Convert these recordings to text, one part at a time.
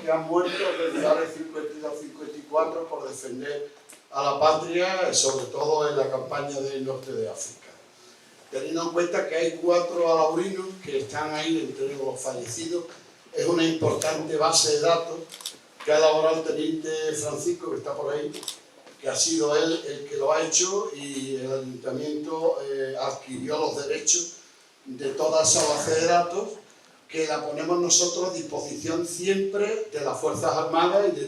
que han muerto regulares 52-54 por defender a la patria, sobre todo en la campaña del norte de África. Teniendo en cuenta que hay 4 alaurinos que están ahí entre los fallecidos, es una importante base de datos que ha elaborado el teniente Francisco, que está por ahí, que ha sido él el que lo ha hecho, y el ayuntamiento adquirió los derechos de toda esa base de datos, que la ponemos nosotros a disposición siempre de las Fuerzas Armadas y de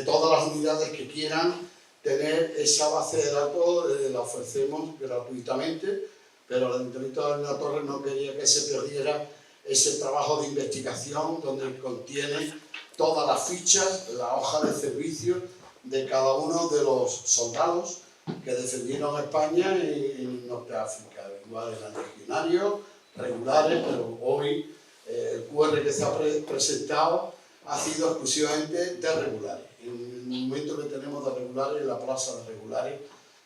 todas las unidades que quieran tener esa base de datos. La ofrecemos gratuitamente, pero el Ayuntamiento de la Torre no quería que se perdiera ese trabajo de investigación donde contiene todas las fichas, la hoja de servicio de cada uno de los soldados que defendieron a España en Norte de África. Igual eran legionarios, regulares, pero hoy el QR que se ha presentado ha sido exclusivamente de regulares. En el momento que tenemos de regulares, en la plaza de regulares,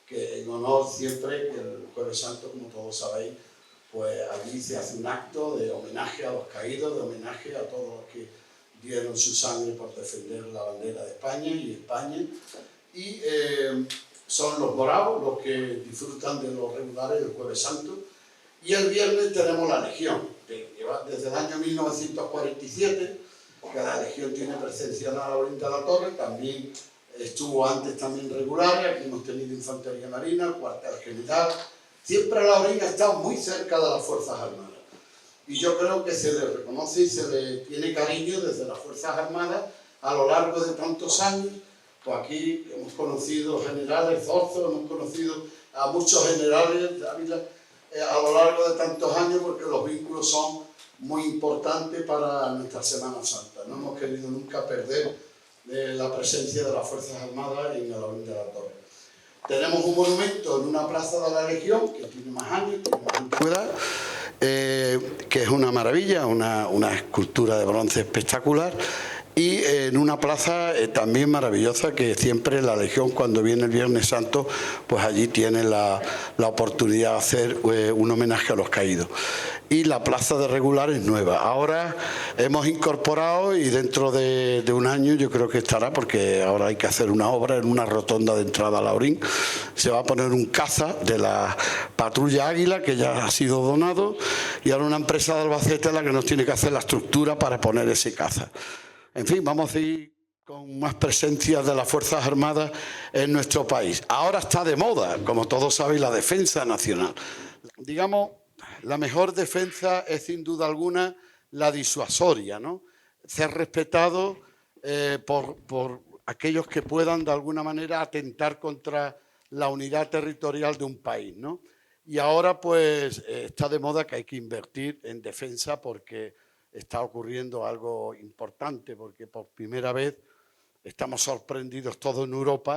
que en honor siempre, que el Jueves Santo, como todos sabéis, pues allí se hace un acto de homenaje a los caídos, de homenaje a todos los que dieron su sangre por defender la bandera de España y España. Y son los morados los que disfrutan de los regulares del Jueves Santo. Y el viernes tenemos la Legión, que lleva desde el año 1947, que la Legión tiene presencia en la Laurín de la Torre, también estuvo antes también regulares, aquí hemos tenido Infantería Marina, el Cuartel General. Siempre la Laurín ha estado muy cerca de las Fuerzas Armadas. Y yo creo que se le reconoce y se le tiene cariño desde las Fuerzas Armadas a lo largo de tantos años. Pues aquí hemos conocido generales Zorzo, hemos conocido a muchos generales de Ávila a lo largo de tantos años, porque los vínculos son muy importantes para nuestra Semana Santa. No hemos querido nunca perder la presencia de las Fuerzas Armadas en el Laurín de la Torre. Tenemos un monumento en una plaza de la Legión, que tiene más años, tiene más antigüedad, que es una maravilla, una escultura de bronce espectacular, y en una plaza también maravillosa, que siempre la Legión, cuando viene el Viernes Santo, pues allí tiene la oportunidad de hacer un homenaje a los caídos. Y la plaza de regulares nueva. Ahora hemos incorporado, y dentro de un año yo creo que estará, porque ahora hay que hacer una obra en una rotonda de entrada a Laurín. Se va a poner un caza de la patrulla Águila, que ya ha sido donado, y ahora una empresa de Albacete la que nos tiene que hacer la estructura para poner ese caza. En fin, vamos a ir con más presencia de las Fuerzas Armadas en nuestro país. Ahora está de moda, como todos sabéis, la defensa nacional. Digamos, la mejor defensa es sin duda alguna la disuasoria, ¿no? Ser respetado por aquellos que puedan de alguna manera atentar contra la unidad territorial de un país, ¿no? Y ahora pues está de moda que hay que invertir en defensa, porque está ocurriendo algo importante, porque por primera vez estamos sorprendidos todos en Europa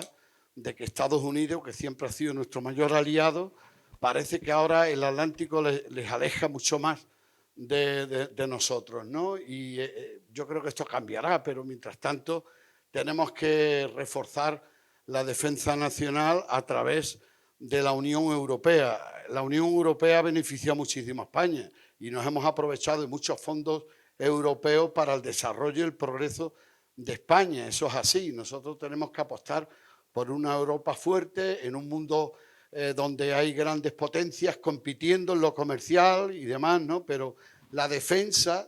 de que Estados Unidos, que siempre ha sido nuestro mayor aliado, parece que ahora el Atlántico les aleja mucho más de nosotros, ¿no? Y yo creo que esto cambiará, pero mientras tanto tenemos que reforzar la defensa nacional a través de la Unión Europea. La Unión Europea beneficia muchísimo a España y nos hemos aprovechado de muchos fondos europeos para el desarrollo y el progreso de España. Eso es así. Nosotros tenemos que apostar por una Europa fuerte en un mundo donde hay grandes potencias compitiendo en lo comercial y demás, ¿no? Pero la defensa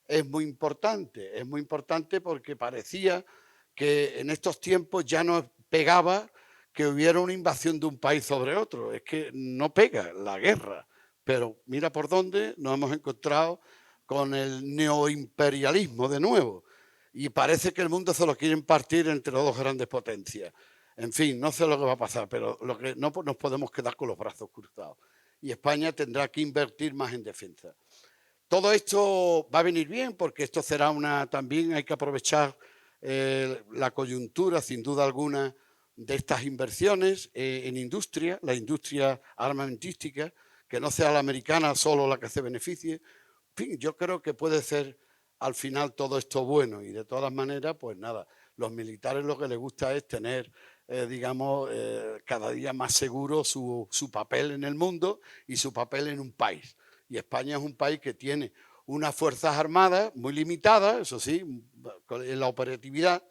es muy importante porque parecía que en estos tiempos ya no pegaba que hubiera una invasión de un país sobre otro. Es que no pega la guerra, pero mira por dónde nos hemos encontrado con el neoimperialismo de nuevo, y parece que el mundo se lo quieren partir entre dos grandes potencias. En fin, no sé lo que va a pasar, pero lo que no nos podemos quedar con los brazos cruzados, y España tendrá que invertir más en defensa. Todo esto va a venir bien, porque esto será también hay que aprovechar la coyuntura, sin duda alguna, de estas inversiones en industria, la industria armamentística, que no sea la americana solo la que se beneficie. En fin, yo creo que puede ser al final todo esto bueno, y de todas maneras, pues nada, los militares lo que les gusta es tener, cada día más seguro su papel en el mundo y su papel en un país. Y España es un país que tiene unas Fuerzas Armadas muy limitadas, eso sí, en la operatividad,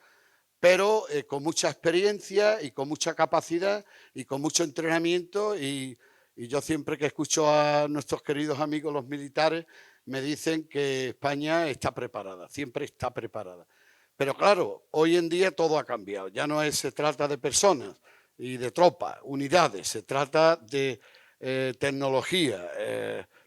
pero con mucha experiencia y con mucha capacidad y con mucho entrenamiento y yo siempre que escucho a nuestros queridos amigos los militares me dicen que España está preparada, siempre está preparada. Pero claro, hoy en día todo ha cambiado, ya no se trata de personas y de tropas, unidades, se trata de tecnología,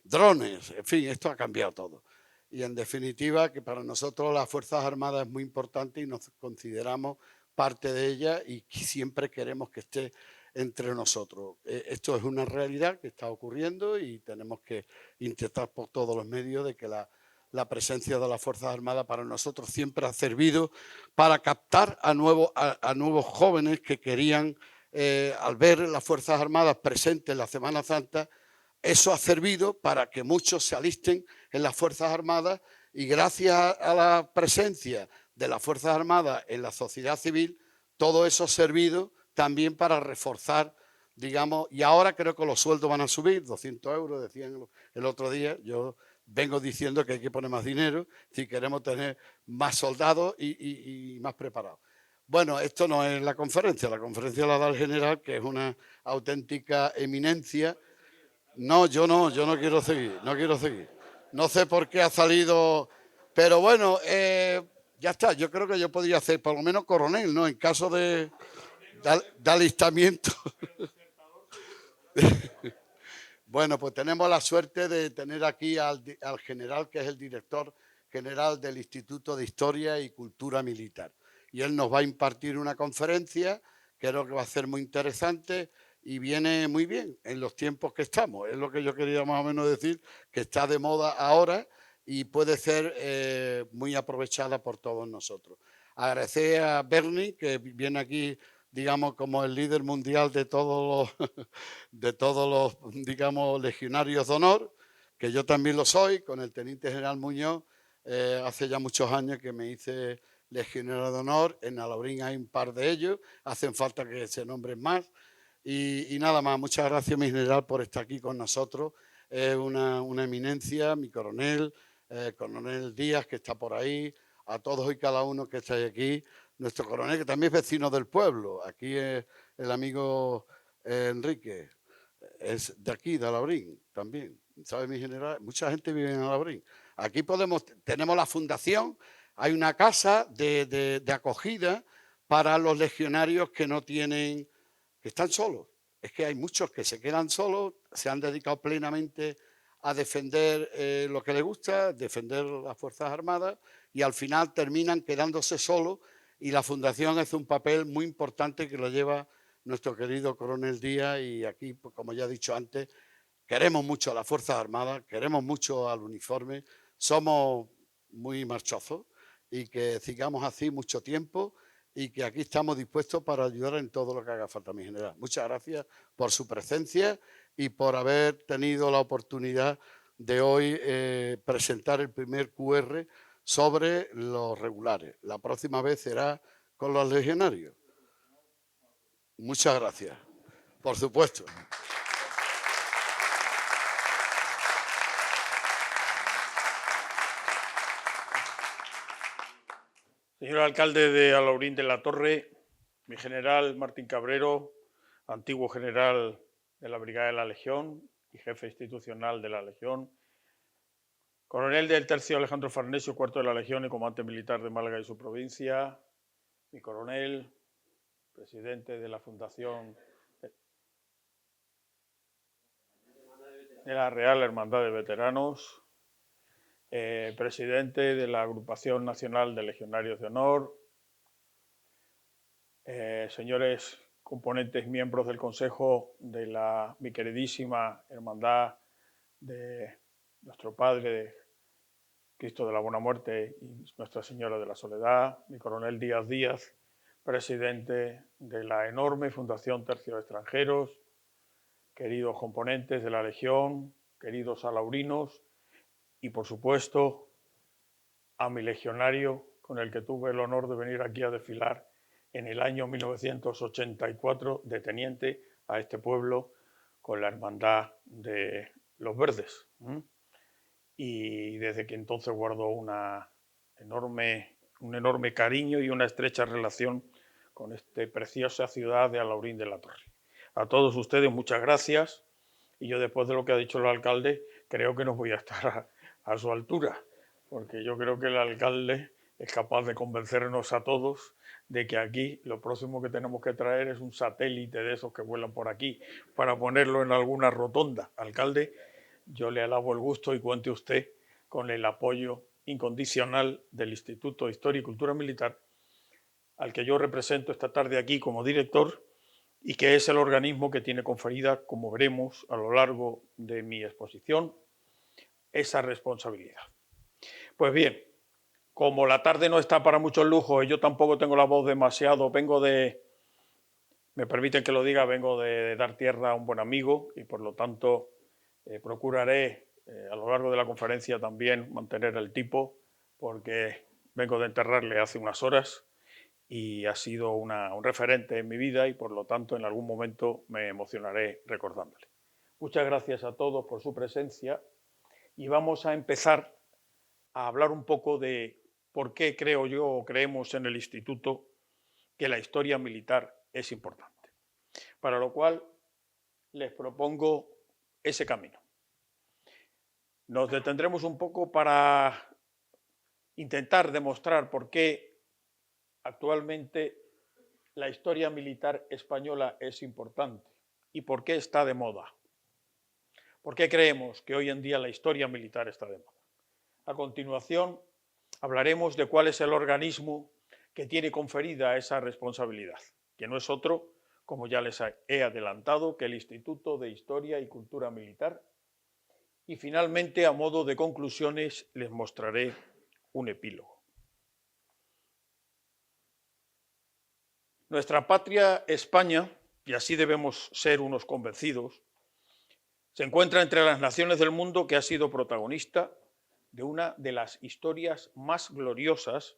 drones, en fin, esto ha cambiado todo. Y en definitiva que para nosotros las Fuerzas Armadas es muy importante y nos consideramos parte de ellas y siempre queremos que esté entre nosotros. Esto es una realidad que está ocurriendo y tenemos que intentar por todos los medios de que la presencia de las Fuerzas Armadas para nosotros siempre ha servido para captar a nuevos jóvenes que querían, al ver las Fuerzas Armadas presentes en la Semana Santa, eso ha servido para que muchos se alisten en las Fuerzas Armadas y gracias a la presencia de las Fuerzas Armadas en la sociedad civil, todo eso ha servido también para reforzar, digamos, y ahora creo que los sueldos van a subir, 200 euros, decían el otro día, yo vengo diciendo que hay que poner más dinero si queremos tener más soldados y más preparados. Bueno, esto no es la conferencia la da el general, que es una auténtica eminencia. No, yo no quiero seguir, no quiero seguir. No sé por qué ha salido, pero bueno, ya está. Yo creo que yo podría hacer por lo menos coronel, ¿no? En caso de alistamiento. Bueno, pues tenemos la suerte de tener aquí al general, que es el director general del Instituto de Historia y Cultura Militar. Y él nos va a impartir una conferencia, creo que va a ser muy interesante y viene muy bien en los tiempos que estamos. Es lo que yo quería más o menos decir, que está de moda ahora y puede ser muy aprovechada por todos nosotros. Agradecer a Bernie, que viene aquí, digamos, como el líder mundial de todos los, digamos, legionarios de honor, que yo también lo soy, con el teniente general Muñoz. Hace ya muchos años que me hice legionario de honor, en Alaurín hay un par de ellos, hacen falta que se nombren más. Y nada más, muchas gracias, mi general, por estar aquí con nosotros. Es una eminencia, mi coronel, coronel Díaz, que está por ahí, a todos y cada uno que estáis aquí, nuestro coronel, que también es vecino del pueblo, aquí es el amigo Enrique, es de aquí, de Alaurín, también, ¿sabe mi general? Mucha gente vive en Alaurín. Aquí tenemos la fundación, hay una casa de acogida para los legionarios que no tienen, que están solos. Es que hay muchos que se quedan solos, se han dedicado plenamente a defender lo que les gusta, defender las Fuerzas Armadas, y al final terminan quedándose solos, y la Fundación hace un papel muy importante que lo lleva nuestro querido coronel Díaz, y aquí, pues, como ya he dicho antes, queremos mucho a las Fuerzas Armadas, queremos mucho al uniforme, somos muy marchosos y que sigamos así mucho tiempo y que aquí estamos dispuestos para ayudar en todo lo que haga falta, mi general. Muchas gracias por su presencia y por haber tenido la oportunidad de hoy presentar el primer QR sobre los regulares. La próxima vez será con los legionarios. Muchas gracias. Por supuesto. Señor alcalde de Alaurín de la Torre, mi general Martín Cabrero, antiguo general de la Brigada de la Legión y jefe institucional de la Legión, coronel del Tercio Alejandro Farnesio, cuarto de la Legión y comandante militar de Málaga y su provincia, mi coronel, presidente de la Fundación de la Real Hermandad de Veteranos, presidente de la Agrupación Nacional de Legionarios de Honor, señores componentes, miembros del Consejo de mi queridísima Hermandad de nuestro Padre Cristo de la Buena Muerte y Nuestra Señora de la Soledad, mi coronel Díaz Díaz, presidente de la enorme Fundación Tercio de Extranjeros, queridos componentes de la Legión, queridos alaurinos y, por supuesto, a mi legionario con el que tuve el honor de venir aquí a desfilar en el año 1984 de teniente a este pueblo con la Hermandad de los Verdes. y desde que entonces guardo un enorme cariño y una estrecha relación con esta preciosa ciudad de Alhaurín de la Torre. A todos ustedes muchas gracias, y yo, después de lo que ha dicho el alcalde, creo que no voy a estar a su altura, porque yo creo que el alcalde es capaz de convencernos a todos de que aquí lo próximo que tenemos que traer es un satélite de esos que vuelan por aquí para ponerlo en alguna rotonda. Alcalde, yo le alabo el gusto y cuente usted con el apoyo incondicional del Instituto de Historia y Cultura Militar, al que yo represento esta tarde aquí como director, y que es el organismo que tiene conferida, como veremos a lo largo de mi exposición, esa responsabilidad. Pues bien, como la tarde no está para muchos lujos y yo tampoco tengo la voz demasiado, me permiten que lo diga, vengo de dar tierra a un buen amigo y por lo tanto procuraré a lo largo de la conferencia también mantener el tipo, porque vengo de enterrarle hace unas horas y ha sido un referente en mi vida y por lo tanto en algún momento me emocionaré recordándole. Muchas gracias a todos por su presencia y vamos a empezar a hablar un poco de por qué creo yo o creemos en el Instituto que la historia militar es importante. Para lo cual les propongo ese camino. Nos detendremos un poco para intentar demostrar por qué actualmente la historia militar española es importante y por qué está de moda. ¿Por qué creemos que hoy en día la historia militar está de moda? A continuación, hablaremos de cuál es el organismo que tiene conferida esa responsabilidad, que no es otro, como ya les he adelantado, que el Instituto de Historia y Cultura Militar. Y finalmente, a modo de conclusiones, les mostraré un epílogo. Nuestra patria, España, y así debemos ser unos convencidos, se encuentra entre las naciones del mundo que ha sido protagonista de una de las historias más gloriosas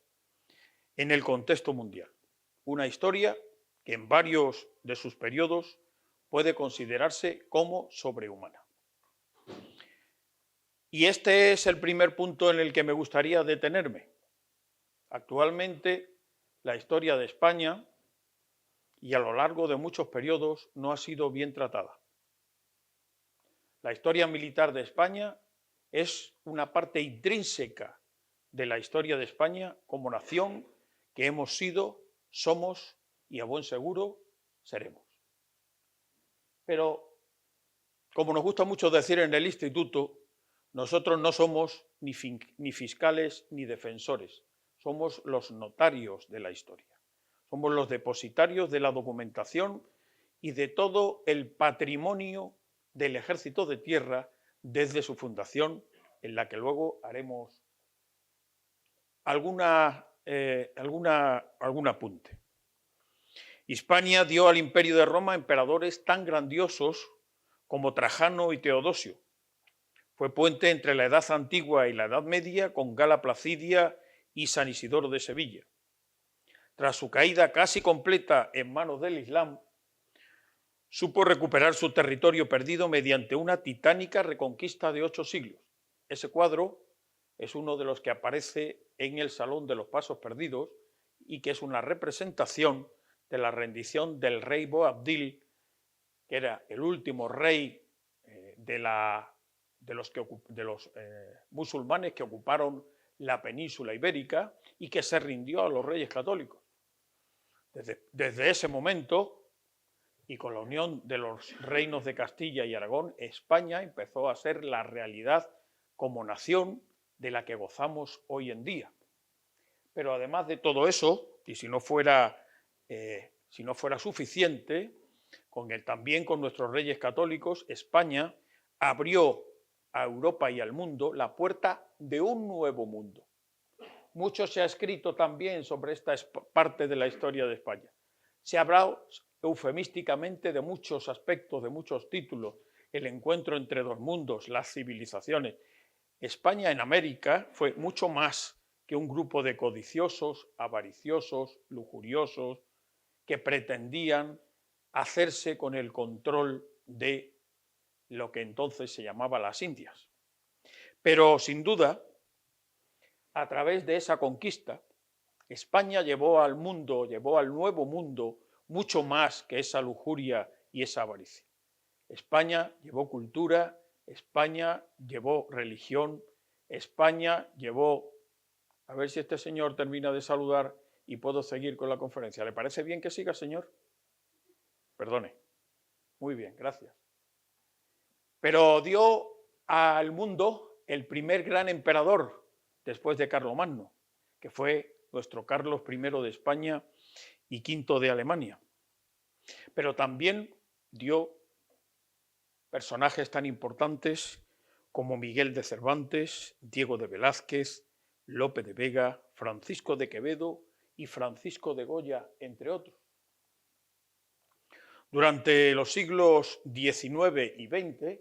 en el contexto mundial. Una historia que en varios de sus periodos puede considerarse como sobrehumana. Y este es el primer punto en el que me gustaría detenerme. Actualmente, la historia de España, y a lo largo de muchos periodos, no ha sido bien tratada. La historia militar de España es una parte intrínseca de la historia de España como nación que hemos sido, somos y a buen seguro seremos. Pero, como nos gusta mucho decir en el Instituto, nosotros no somos ni fiscales ni defensores, somos los notarios de la historia. Somos los depositarios de la documentación y de todo el patrimonio del Ejército de Tierra desde su fundación, en la que luego haremos algún apunte. Hispania dio al Imperio de Roma emperadores tan grandiosos como Trajano y Teodosio. Fue puente entre la Edad Antigua y la Edad Media con Gala Placidia y San Isidoro de Sevilla. Tras su caída casi completa en manos del Islam, supo recuperar su territorio perdido mediante una titánica reconquista de 8 siglos. Ese cuadro es uno de los que aparece en el Salón de los Pasos Perdidos y que es una representación de la rendición del rey Boabdil, que era el último rey de los musulmanes que ocuparon la península ibérica y que se rindió a los reyes católicos. Desde ese momento, y con la unión de los reinos de Castilla y Aragón, España empezó a ser la realidad como nación de la que gozamos hoy en día. Pero además de todo eso, y si no fuera suficiente, también con nuestros reyes católicos, España abrió a Europa y al mundo la puerta de un nuevo mundo. Mucho se ha escrito también sobre esta parte de la historia de España. Se ha hablado eufemísticamente de muchos aspectos, de muchos títulos, el encuentro entre dos mundos, las civilizaciones. España en América fue mucho más que un grupo de codiciosos, avariciosos, lujuriosos, que pretendían hacerse con el control de lo que entonces se llamaba las Indias. Pero, sin duda, a través de esa conquista, España llevó al mundo, llevó al nuevo mundo, mucho más que esa lujuria y esa avaricia. España llevó cultura, España llevó religión, España llevó... A ver si este señor termina de saludar y puedo seguir con la conferencia. ¿Le parece bien que siga, señor? Perdone. Muy bien, gracias. Pero dio al mundo el primer gran emperador después de Carlomagno, que fue nuestro Carlos I de España y V de Alemania. Pero también dio personajes tan importantes como Miguel de Cervantes, Diego de Velázquez, Lope de Vega, Francisco de Quevedo y Francisco de Goya, entre otros. Durante los siglos XIX y XX,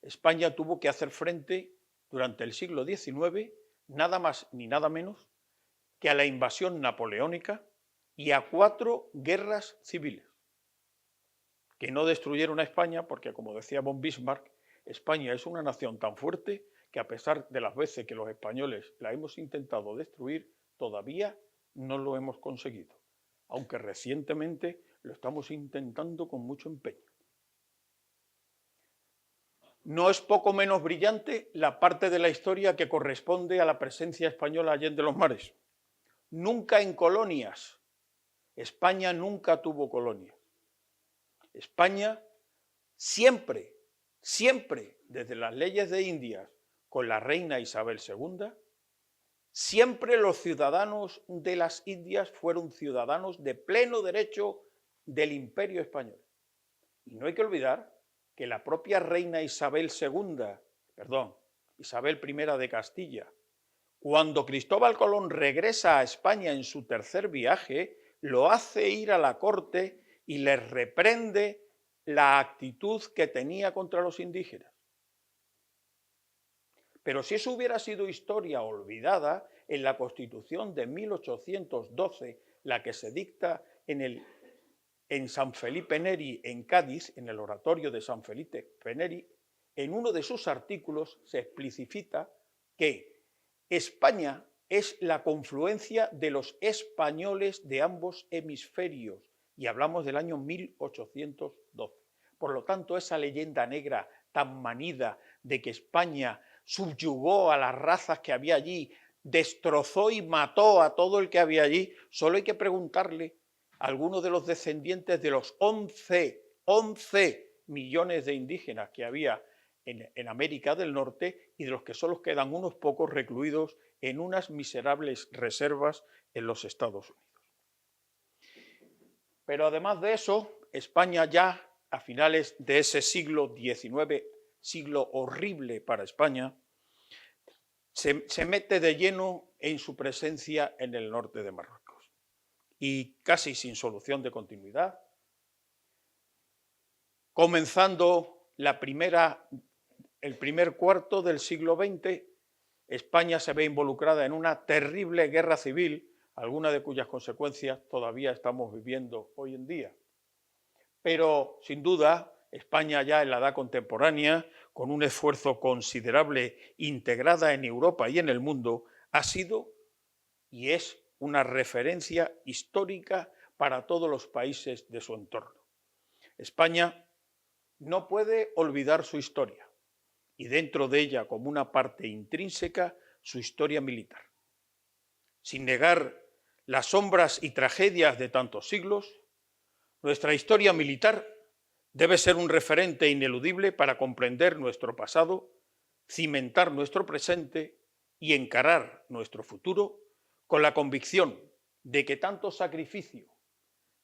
España tuvo que hacer frente, durante el siglo XIX, nada más ni nada menos que a la invasión napoleónica y a 4 guerras civiles, que no destruyeron a España porque, como decía von Bismarck, España es una nación tan fuerte que a pesar de las veces que los españoles la hemos intentado destruir, todavía no lo hemos conseguido, aunque recientemente lo estamos intentando con mucho empeño. No es poco menos brillante la parte de la historia que corresponde a la presencia española allende los mares. Nunca en colonias. España nunca tuvo colonias. España siempre, desde las leyes de Indias con la reina Isabel II, siempre los ciudadanos de las Indias fueron ciudadanos de pleno derecho del Imperio Español. Y no hay que olvidar que la propia reina Isabel I de Castilla, cuando Cristóbal Colón regresa a España en su tercer viaje, lo hace ir a la corte y les reprende la actitud que tenía contra los indígenas. Pero si eso hubiera sido historia olvidada, en la Constitución de 1812, la que se dicta en San Felipe Neri, en Cádiz, en el oratorio de San Felipe Neri, en uno de sus artículos se explicita que España es la confluencia de los españoles de ambos hemisferios, y hablamos del año 1812. Por lo tanto, esa leyenda negra tan manida de que España subyugó a las razas que había allí, destrozó y mató a todo el que había allí, solo hay que preguntarle a algunos de los descendientes de los 11 millones de indígenas que había en América del Norte y de los que solo quedan unos pocos recluidos en unas miserables reservas en los Estados Unidos. Pero además de eso, España ya a finales de ese siglo XIX, siglo horrible para España, se mete de lleno en su presencia en el norte de Marruecos. Y casi sin solución de continuidad, comenzando el primer cuarto del siglo XX, España se ve involucrada en una terrible guerra civil, alguna de cuyas consecuencias todavía estamos viviendo hoy en día. Pero, sin duda, España ya en la edad contemporánea, con un esfuerzo considerable integrada en Europa y en el mundo, ha sido y es una referencia histórica para todos los países de su entorno. España no puede olvidar su historia y dentro de ella, como una parte intrínseca, su historia militar. Sin negar las sombras y tragedias de tantos siglos, nuestra historia militar debe ser un referente ineludible para comprender nuestro pasado, cimentar nuestro presente y encarar nuestro futuro con la convicción de que tanto sacrificio,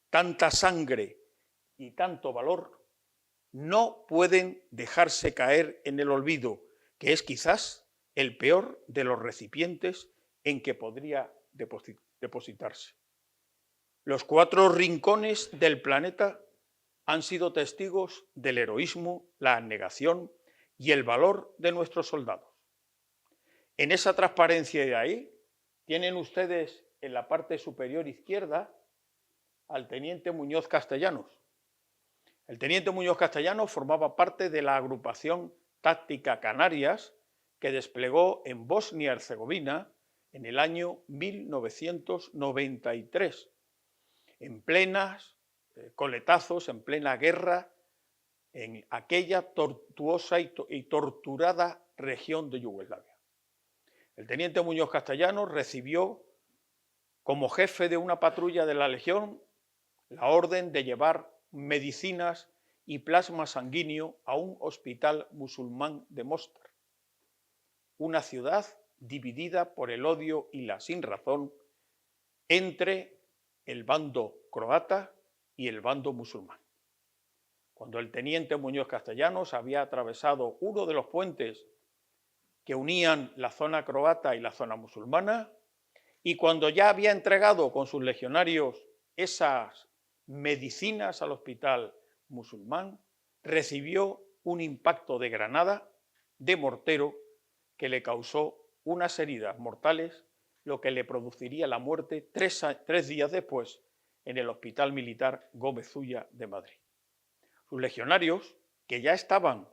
tanta sangre y tanto valor no pueden dejarse caer en el olvido, que es quizás el peor de los recipientes en que podría depositarse. Los 4 rincones del planeta han sido testigos del heroísmo, la abnegación y el valor de nuestros soldados. En esa transparencia de ahí, tienen ustedes en la parte superior izquierda al teniente Muñoz Castellanos. El teniente Muñoz Castellanos formaba parte de la agrupación táctica Canarias, que desplegó en Bosnia-Herzegovina en el año 1993, en plenas coletazos, en plena guerra, en aquella tortuosa y torturada región de Yugoslavia. El teniente Muñoz Castellanos recibió, como jefe de una patrulla de la Legión, la orden de llevar medicinas y plasma sanguíneo a un hospital musulmán de Mostar, una ciudad dividida por el odio y la sinrazón entre el bando croata y el bando musulmán. Cuando el teniente Muñoz Castellanos había atravesado uno de los puentes que unían la zona croata y la zona musulmana, y cuando ya había entregado con sus legionarios esas medicinas al hospital musulmán, recibió un impacto de granada, de mortero, que le causó unas heridas mortales, lo que le produciría la muerte tres días después en el Hospital Militar Gómez Ulla de Madrid. Sus legionarios, que ya estaban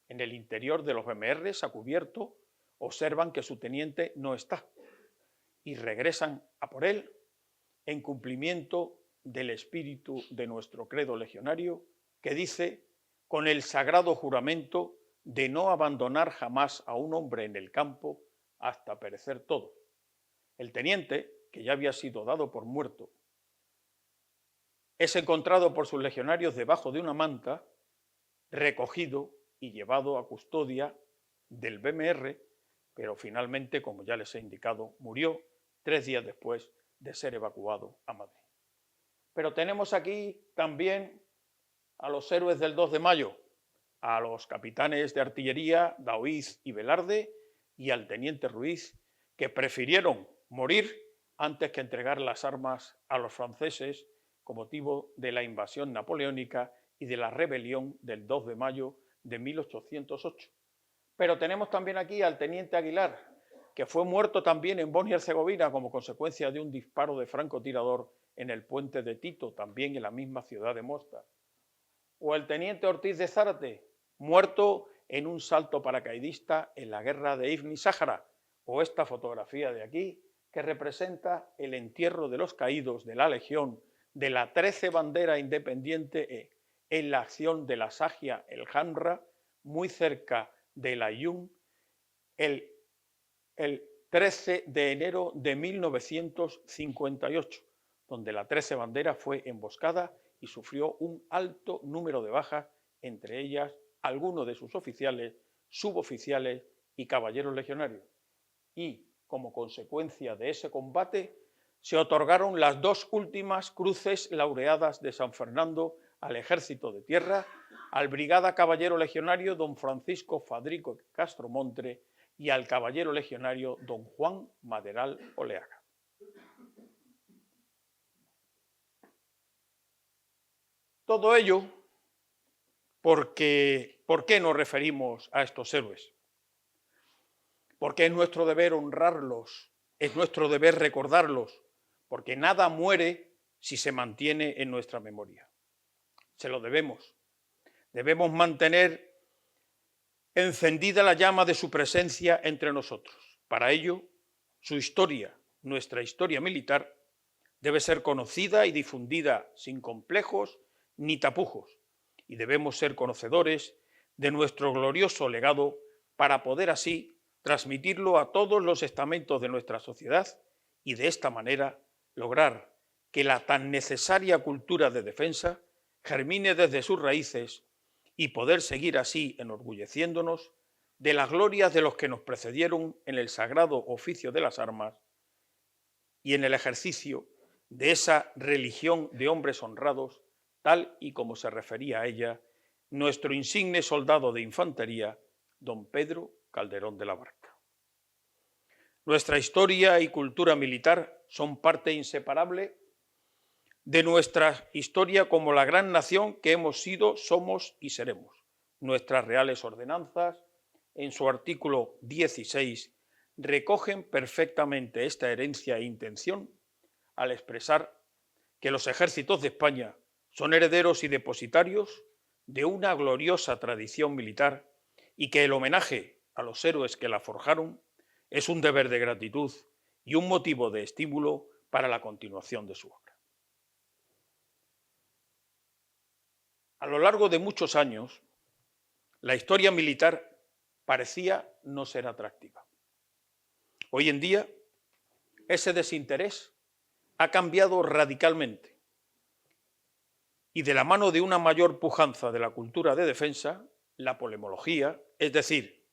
en el interior de los BMRs a cubierto, observan que su teniente no está y regresan a por él en cumplimiento del espíritu de nuestro credo legionario, que dice, con el sagrado juramento de no abandonar jamás a un hombre en el campo hasta perecer todos. El teniente, que ya había sido dado por muerto, es encontrado por sus legionarios debajo de una manta, recogido y llevado a custodia del BMR, pero finalmente, como ya les he indicado, murió 3 días después de ser evacuado a Madrid. Pero tenemos aquí también a los héroes del 2 de mayo, a los capitanes de artillería Daoiz y Velarde y al teniente Ruiz, que prefirieron morir antes que entregar las armas a los franceses con motivo de la invasión napoleónica y de la rebelión del 2 de mayo de 1808. Pero tenemos también aquí al teniente Aguilar, que fue muerto también en Bosnia-Herzegovina como consecuencia de un disparo de francotirador en el puente de Tito, también en la misma ciudad de Mostar. O el teniente Ortiz de Zárate, muerto en un salto paracaidista en la guerra de Ifni Sáhara, o esta fotografía de aquí, que representa el entierro de los caídos de la Legión de la 13 bandera independiente en la acción de la Sagia El Hamra, muy cerca de la Yun, el 13 de enero de 1958, donde la 13 bandera fue emboscada y sufrió un alto número de bajas, entre ellas algunos de sus oficiales, suboficiales y caballeros legionarios. Y, como consecuencia de ese combate, se otorgaron las 2 últimas cruces laureadas de San Fernando al Ejército de Tierra, al Brigada Caballero Legionario don Francisco Fadrico Castro Montre y al Caballero Legionario don Juan Maderal Oleaga. Todo ello porque, ¿por qué nos referimos a estos héroes? Porque es nuestro deber honrarlos, es nuestro deber recordarlos, porque nada muere si se mantiene en nuestra memoria. Se lo debemos. Debemos mantener encendida la llama de su presencia entre nosotros. Para ello, su historia, nuestra historia militar, debe ser conocida y difundida sin complejos ni tapujos, y debemos ser conocedores de nuestro glorioso legado para poder así transmitirlo a todos los estamentos de nuestra sociedad y de esta manera lograr que la tan necesaria cultura de defensa germine desde sus raíces y poder seguir así enorgulleciéndonos de las glorias de los que nos precedieron en el sagrado oficio de las armas y en el ejercicio de esa religión de hombres honrados, tal y como se refería a ella nuestro insigne soldado de infantería, don Pedro Calderón de la Barca. Nuestra historia y cultura militar son parte inseparable de nuestra historia como la gran nación que hemos sido, somos y seremos. Nuestras reales ordenanzas, en su artículo 16, recogen perfectamente esta herencia e intención al expresar que los ejércitos de España son herederos y depositarios de una gloriosa tradición militar y que el homenaje a los héroes que la forjaron es un deber de gratitud y un motivo de estímulo para la continuación de su obra. A lo largo de muchos años, la historia militar parecía no ser atractiva. Hoy en día, ese desinterés ha cambiado radicalmente y de la mano de una mayor pujanza de la cultura de defensa, la polemología, es decir,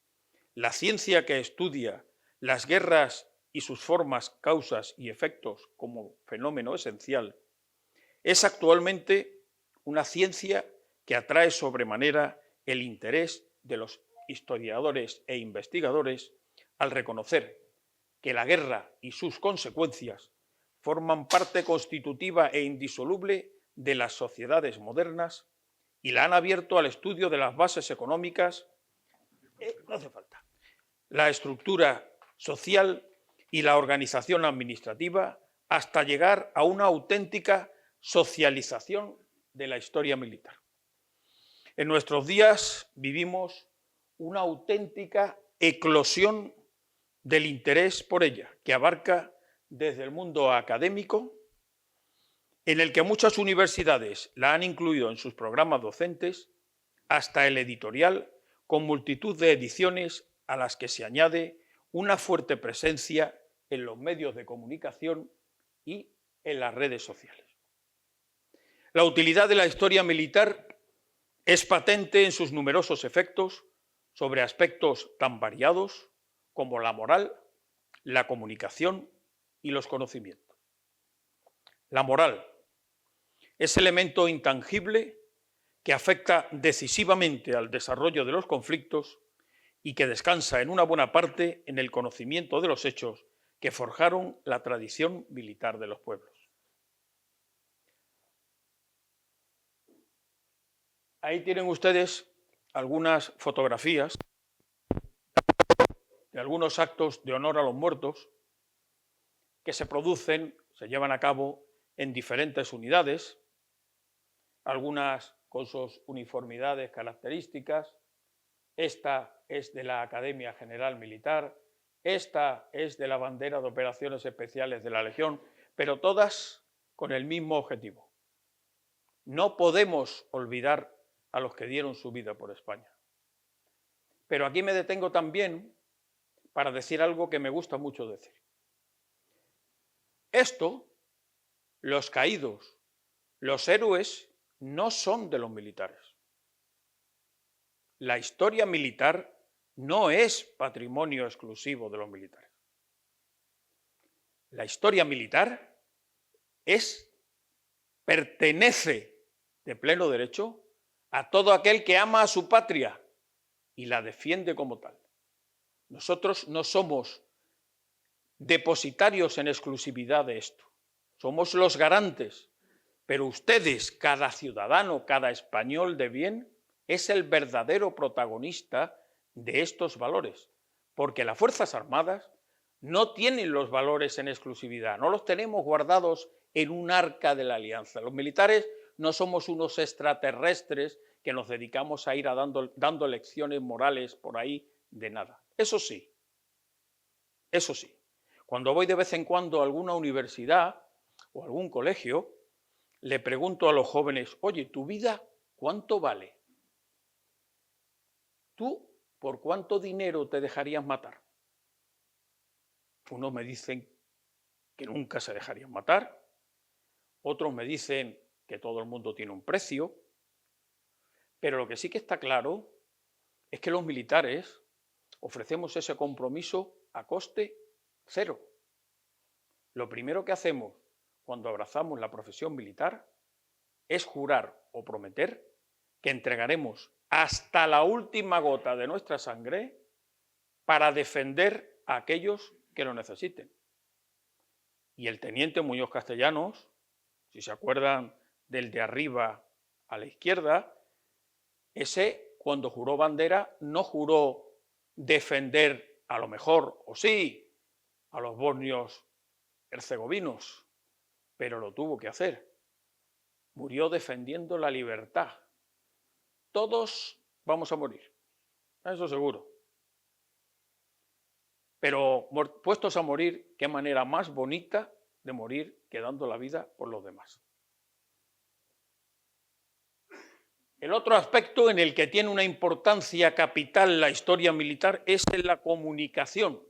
la ciencia que estudia las guerras y sus formas, causas y efectos como fenómeno esencial, es actualmente una ciencia que atrae sobremanera el interés de los historiadores e investigadores al reconocer que la guerra y sus consecuencias forman parte constitutiva e indisoluble de las sociedades modernas y la han abierto al estudio de las bases económicas, no hace falta, la estructura social y la organización administrativa, hasta llegar a una auténtica socialización de la historia militar. En nuestros días vivimos una auténtica eclosión del interés por ella, que abarca desde el mundo académico, en el que muchas universidades la han incluido en sus programas docentes, hasta el editorial, con multitud de ediciones a las que se añade una fuerte presencia en los medios de comunicación y en las redes sociales. La utilidad de la historia militar es patente en sus numerosos efectos sobre aspectos tan variados como la moral, la comunicación y los conocimientos. La moral es elemento intangible que afecta decisivamente al desarrollo de los conflictos y que descansa en una buena parte en el conocimiento de los hechos que forjaron la tradición militar de los pueblos. Ahí tienen ustedes algunas fotografías de algunos actos de honor a los muertos que se llevan a cabo en diferentes unidades, algunas con sus uniformidades características. Esta es de la Academia General Militar, esta es de la Bandera de Operaciones Especiales de la Legión, pero todas con el mismo objetivo. No podemos olvidar a los que dieron su vida por España. Pero aquí me detengo también para decir algo que me gusta mucho decir. Esto, los caídos, los héroes, no son de los militares. La historia militar no es patrimonio exclusivo de los militares. La historia militar pertenece de pleno derecho a todo aquel que ama a su patria y la defiende como tal. Nosotros no somos depositarios en exclusividad de esto, somos los garantes, pero ustedes, cada ciudadano, cada español de bien, es el verdadero protagonista de estos valores, porque las Fuerzas Armadas no tienen los valores en exclusividad, no los tenemos guardados en un arca de la alianza. Los militares no somos unos extraterrestres que nos dedicamos a ir dando lecciones morales por ahí de nada. Eso sí, cuando voy de vez en cuando a alguna universidad o algún colegio, le pregunto a los jóvenes, oye, ¿tu vida cuánto vale? ¿Tú por cuánto dinero te dejarías matar? Unos me dicen que nunca se dejarían matar, otros me dicen que todo el mundo tiene un precio, pero lo que sí que está claro es que los militares ofrecemos ese compromiso a coste cero. Lo primero que hacemos cuando abrazamos la profesión militar es jurar o prometer que entregaremos hasta la última gota de nuestra sangre para defender a aquellos que lo necesiten. Y el teniente Muñoz Castellanos, si se acuerdan del de arriba a la izquierda, ese cuando juró bandera no juró defender a lo mejor, o sí, a los bosnios herzegovinos, pero lo tuvo que hacer. Murió defendiendo la libertad. Todos vamos a morir, eso seguro. Pero puestos a morir, qué manera más bonita de morir que dando la vida por los demás. El otro aspecto en el que tiene una importancia capital la historia militar es en la comunicación,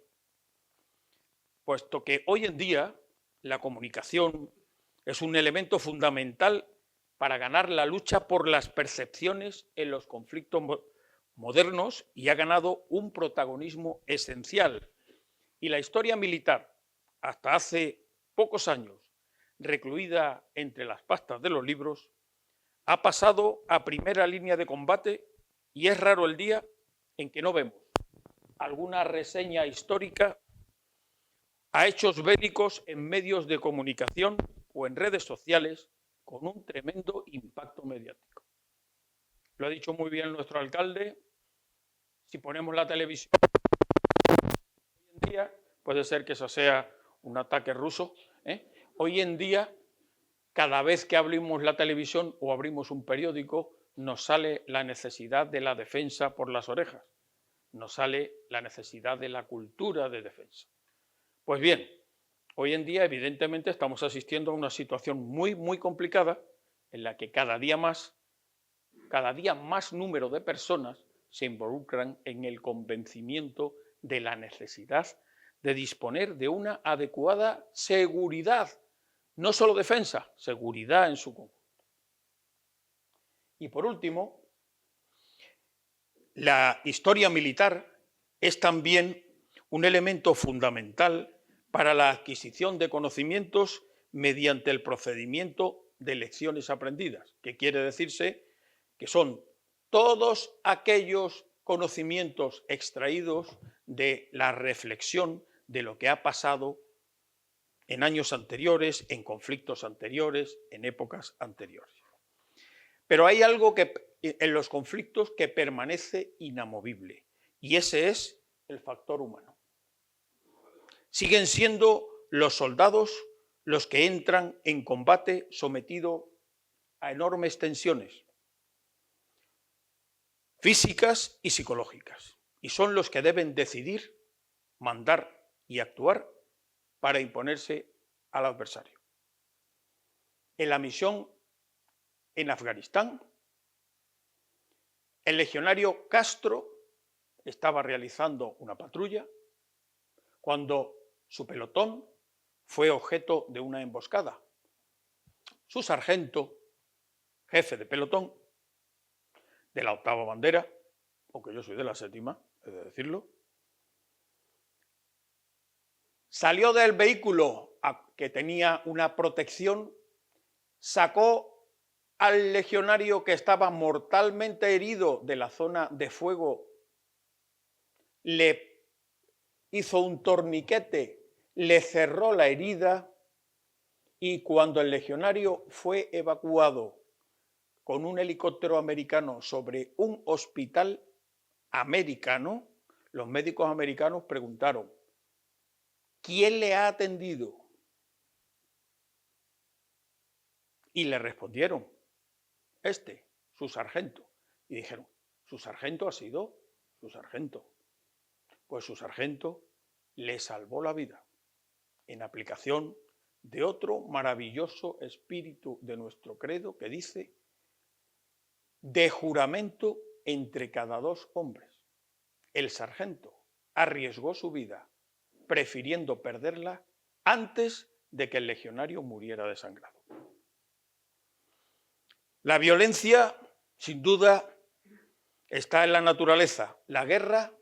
puesto que hoy en día la comunicación es un elemento fundamental para ganar la lucha por las percepciones en los conflictos modernos y ha ganado un protagonismo esencial. Y la historia militar, hasta hace pocos años, recluida entre las pastas de los libros, ha pasado a primera línea de combate y es raro el día en que no vemos alguna reseña histórica a hechos bélicos en medios de comunicación o en redes sociales con un tremendo impacto mediático. Lo ha dicho muy bien nuestro alcalde, si ponemos la televisión hoy en día, puede ser que eso sea un ataque ruso, hoy en día, cada vez que abrimos la televisión o abrimos un periódico, nos sale la necesidad de la defensa por las orejas, nos sale la necesidad de la cultura de defensa. Pues bien, hoy en día evidentemente estamos asistiendo a una situación muy, muy complicada en la que cada día más número de personas se involucran en el convencimiento de la necesidad de disponer de una adecuada seguridad, no solo defensa, seguridad en su conjunto. Y por último, la historia militar es también un elemento fundamental para la adquisición de conocimientos mediante el procedimiento de lecciones aprendidas, que quiere decirse que son todos aquellos conocimientos extraídos de la reflexión de lo que ha pasado en años anteriores, en conflictos anteriores, en épocas anteriores. Pero hay algo que en los conflictos que permanece inamovible, y ese es el factor humano. Siguen siendo los soldados los que entran en combate sometido a enormes tensiones físicas y psicológicas, y son los que deben decidir, mandar y actuar para imponerse al adversario. En la misión en Afganistán, el legionario Castro estaba realizando una patrulla cuando su pelotón fue objeto de una emboscada. Su sargento, jefe de pelotón, de la 8ª bandera, aunque yo soy de la 7ª, he de decirlo, salió del vehículo que tenía una protección, sacó al legionario que estaba mortalmente herido de la zona de fuego, le hizo un torniquete, le cerró la herida y cuando el legionario fue evacuado con un helicóptero americano sobre un hospital americano, los médicos americanos preguntaron: ¿quién le ha atendido? Y le respondieron: su sargento. Y dijeron: ¿su sargento ha sido? Su sargento. Pues su sargento le salvó la vida en aplicación de otro maravilloso espíritu de nuestro credo que dice: de juramento entre cada 2 hombres. El sargento arriesgó su vida prefiriendo perderla antes de que el legionario muriera desangrado. La violencia, sin duda, está en la naturaleza. La guerra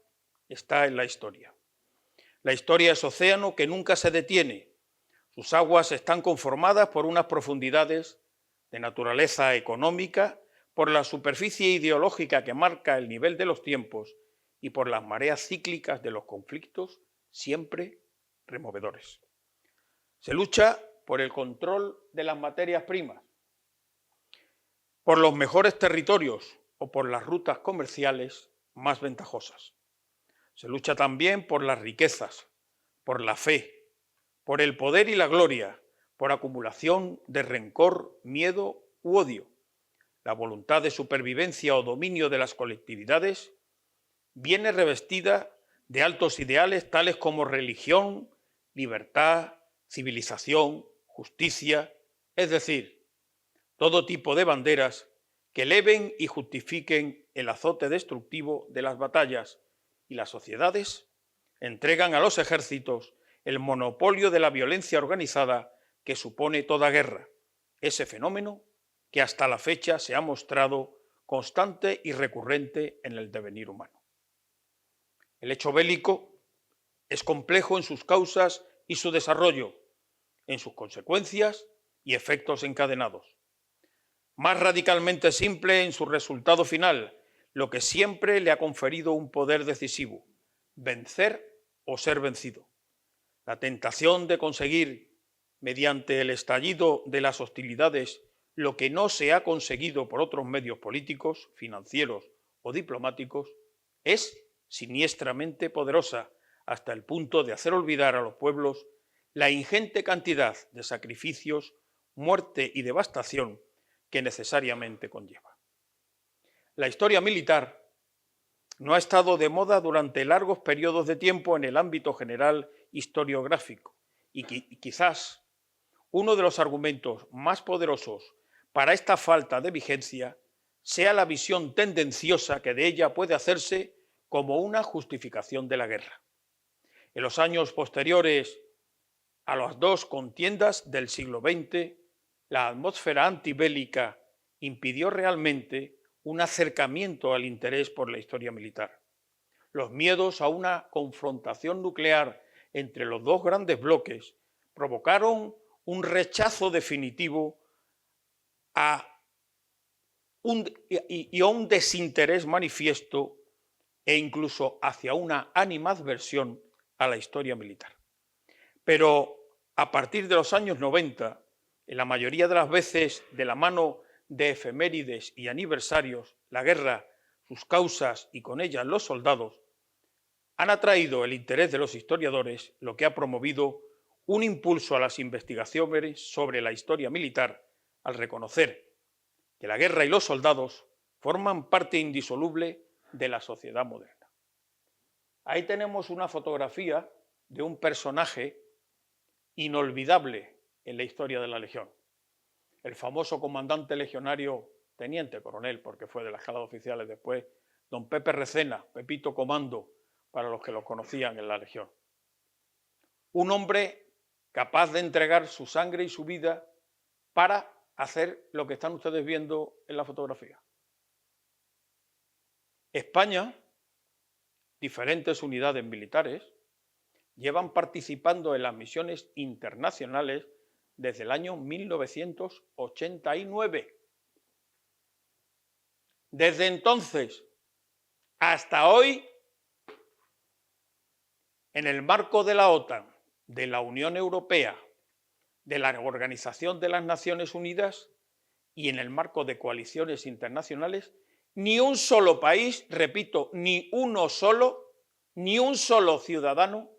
está en la historia. La historia es océano que nunca se detiene. Sus aguas están conformadas por unas profundidades de naturaleza económica, por la superficie ideológica que marca el nivel de los tiempos y por las mareas cíclicas de los conflictos siempre removedores. Se lucha por el control de las materias primas, por los mejores territorios o por las rutas comerciales más ventajosas. Se lucha también por las riquezas, por la fe, por el poder y la gloria, por acumulación de rencor, miedo u odio. La voluntad de supervivencia o dominio de las colectividades viene revestida de altos ideales tales como religión, libertad, civilización, justicia, es decir, todo tipo de banderas que eleven y justifiquen el azote destructivo de las batallas, y las sociedades entregan a los ejércitos el monopolio de la violencia organizada que supone toda guerra, ese fenómeno que hasta la fecha se ha mostrado constante y recurrente en el devenir humano. El hecho bélico es complejo en sus causas y su desarrollo, en sus consecuencias y efectos encadenados. Más radicalmente simple en su resultado final, lo que siempre le ha conferido un poder decisivo: vencer o ser vencido. La tentación de conseguir, mediante el estallido de las hostilidades, lo que no se ha conseguido por otros medios políticos, financieros o diplomáticos, es siniestramente poderosa, hasta el punto de hacer olvidar a los pueblos la ingente cantidad de sacrificios, muerte y devastación que necesariamente conlleva. La historia militar no ha estado de moda durante largos periodos de tiempo en el ámbito general historiográfico, y quizás uno de los argumentos más poderosos para esta falta de vigencia sea la visión tendenciosa que de ella puede hacerse como una justificación de la guerra. En los años posteriores a las dos contiendas del siglo XX, la atmósfera antibélica impidió realmente un acercamiento al interés por la historia militar. Los miedos a una confrontación nuclear entre los dos grandes bloques provocaron un rechazo definitivo y a un desinterés manifiesto e incluso hacia una animadversión a la historia militar. Pero a partir de los años 90, en la mayoría de las veces de la mano de efemérides y aniversarios, la guerra, sus causas y con ellas los soldados, han atraído el interés de los historiadores, lo que ha promovido un impulso a las investigaciones sobre la historia militar, al reconocer que la guerra y los soldados forman parte indisoluble de la sociedad moderna. Ahí tenemos una fotografía de un personaje inolvidable en la historia de la Legión, el famoso comandante legionario, teniente coronel, porque fue de la escala de oficiales después, don Pepe Recena, Pepito Comando, para los que lo conocían en la Legión. Un hombre capaz de entregar su sangre y su vida para hacer lo que están ustedes viendo en la fotografía. España, diferentes unidades militares, llevan participando en las misiones internacionales desde el año 1989. Desde entonces hasta hoy, en el marco de la OTAN, de la Unión Europea, de la Organización de las Naciones Unidas y en el marco de coaliciones internacionales, ni un solo país, repito, ni un solo ciudadano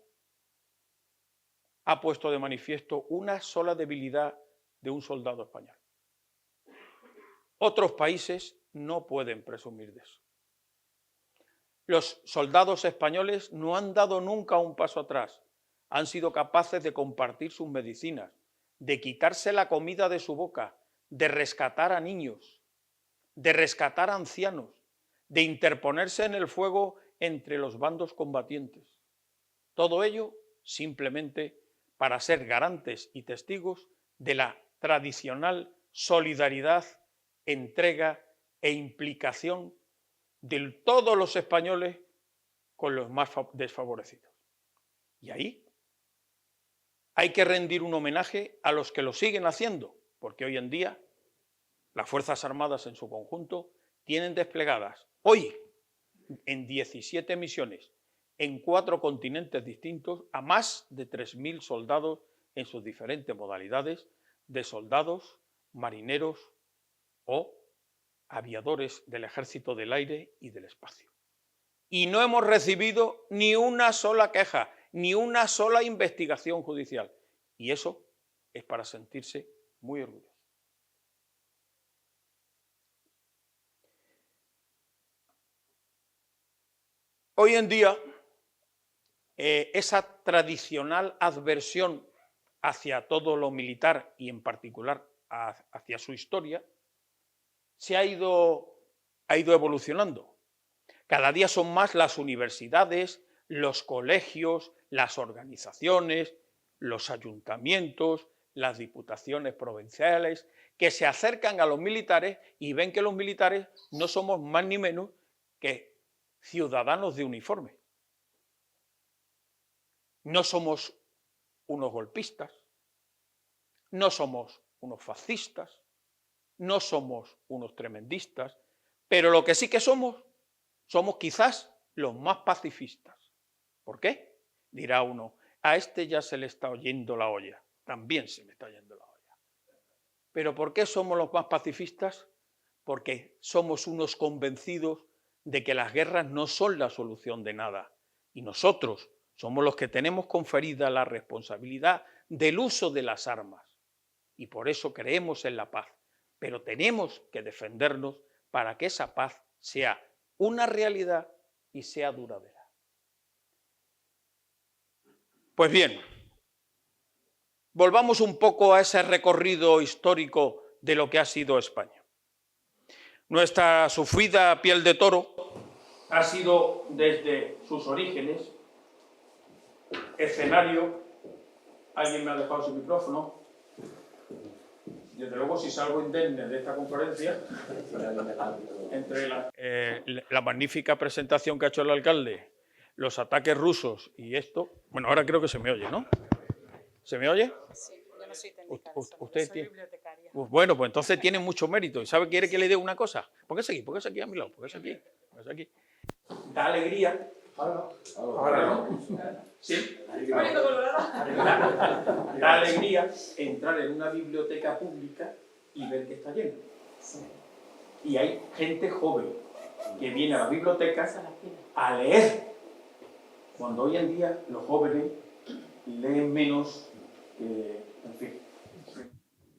ha puesto de manifiesto una sola debilidad de un soldado español. Otros países no pueden presumir de eso. Los soldados españoles no han dado nunca un paso atrás. Han sido capaces de compartir sus medicinas, de quitarse la comida de su boca, de rescatar a niños, de rescatar a ancianos, de interponerse en el fuego entre los bandos combatientes. Todo ello simplemente para ser garantes y testigos de la tradicional solidaridad, entrega e implicación de todos los españoles con los más desfavorecidos. Y ahí hay que rendir un homenaje a los que lo siguen haciendo, porque hoy en día las Fuerzas Armadas en su conjunto tienen desplegadas hoy en 17 misiones en 4 continentes distintos a más de 3.000 soldados en sus diferentes modalidades de soldados, marineros o aviadores del Ejército del Aire y del Espacio. Y no hemos recibido ni una sola queja, ni una sola investigación judicial. Y eso es para sentirse muy orgulloso. Hoy en día esa tradicional adversión hacia todo lo militar y en particular hacia su historia, se ha ido evolucionando. Cada día son más las universidades, los colegios, las organizaciones, los ayuntamientos, las diputaciones provinciales, que se acercan a los militares y ven que los militares no somos más ni menos que ciudadanos de uniforme. No somos unos golpistas, no somos unos fascistas, no somos unos tremendistas, pero lo que sí que somos quizás los más pacifistas. ¿Por qué? Dirá uno, a este ya se le está oyendo la olla, también se me está oyendo la olla. ¿Pero por qué somos los más pacifistas? Porque somos unos convencidos de que las guerras no son la solución de nada, y nosotros somos los que tenemos conferida la responsabilidad del uso de las armas, y por eso creemos en la paz, pero tenemos que defendernos para que esa paz sea una realidad y sea duradera. Pues bien, volvamos un poco a ese recorrido histórico de lo que ha sido España. Nuestra sufrida piel de toro ha sido desde sus orígenes escenario. Alguien me ha dejado su micrófono. Desde luego, si salgo indemne de esta conferencia, entre la magnífica presentación que ha hecho el alcalde, los ataques rusos y esto, bueno, ahora creo que se me oye, ¿no? ¿Se me oye? Sí, yo no soy técnica, usted soy tiene... bibliotecaria. Bueno, pues entonces tiene mucho mérito. ¿Y sabe, quiere que le dé una cosa? Póngase aquí a mi lado, póngase aquí. Da alegría. Ahora no. Sí. Da alegría entrar en una biblioteca pública y ver que está lleno. Y hay gente joven que viene a la biblioteca a leer. Cuando hoy en día los jóvenes leen menos, en fin.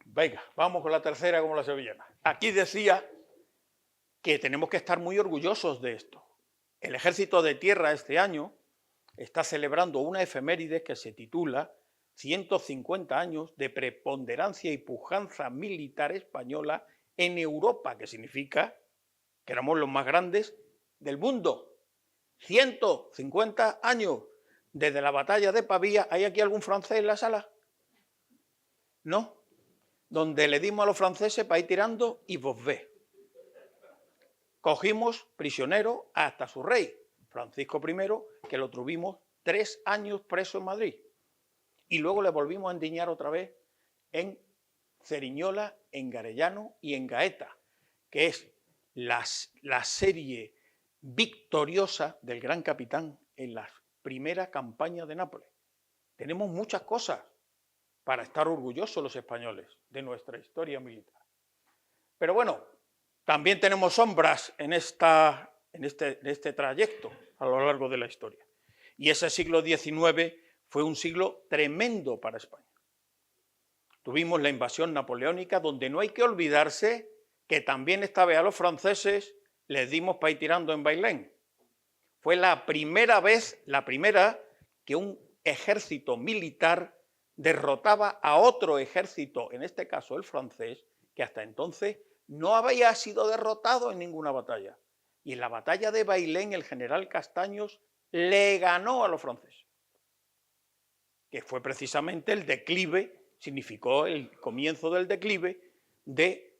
Venga, vamos con la tercera como la sevillana. Aquí decía que tenemos que estar muy orgullosos de esto. El Ejército de Tierra este año está celebrando una efeméride que se titula 150 años de preponderancia y pujanza militar española en Europa, que significa que éramos los más grandes del mundo. 150 años desde la batalla de Pavía. ¿Hay aquí algún francés en la sala? ¿No? Donde le dimos a los franceses para ir tirando y vos ve. Cogimos prisionero hasta su rey, Francisco I, que lo tuvimos 3 años preso en Madrid. Y luego le volvimos a endiñar otra vez en Ceriñola, en Garellano y en Gaeta, que es la serie victoriosa del gran capitán en la primera campaña de Nápoles. Tenemos muchas cosas para estar orgullosos los españoles de nuestra historia militar. Pero bueno, también tenemos sombras en este trayecto a lo largo de la historia. Y ese siglo XIX fue un siglo tremendo para España. Tuvimos la invasión napoleónica, donde no hay que olvidarse que también esta vez a los franceses les dimos para ir tirando en Bailén. Fue la primera que un ejército militar derrotaba a otro ejército, en este caso el francés, que hasta entonces no había sido derrotado en ninguna batalla. Y en la batalla de Bailén el general Castaños le ganó a los franceses, que fue precisamente el declive, significó el comienzo del declive de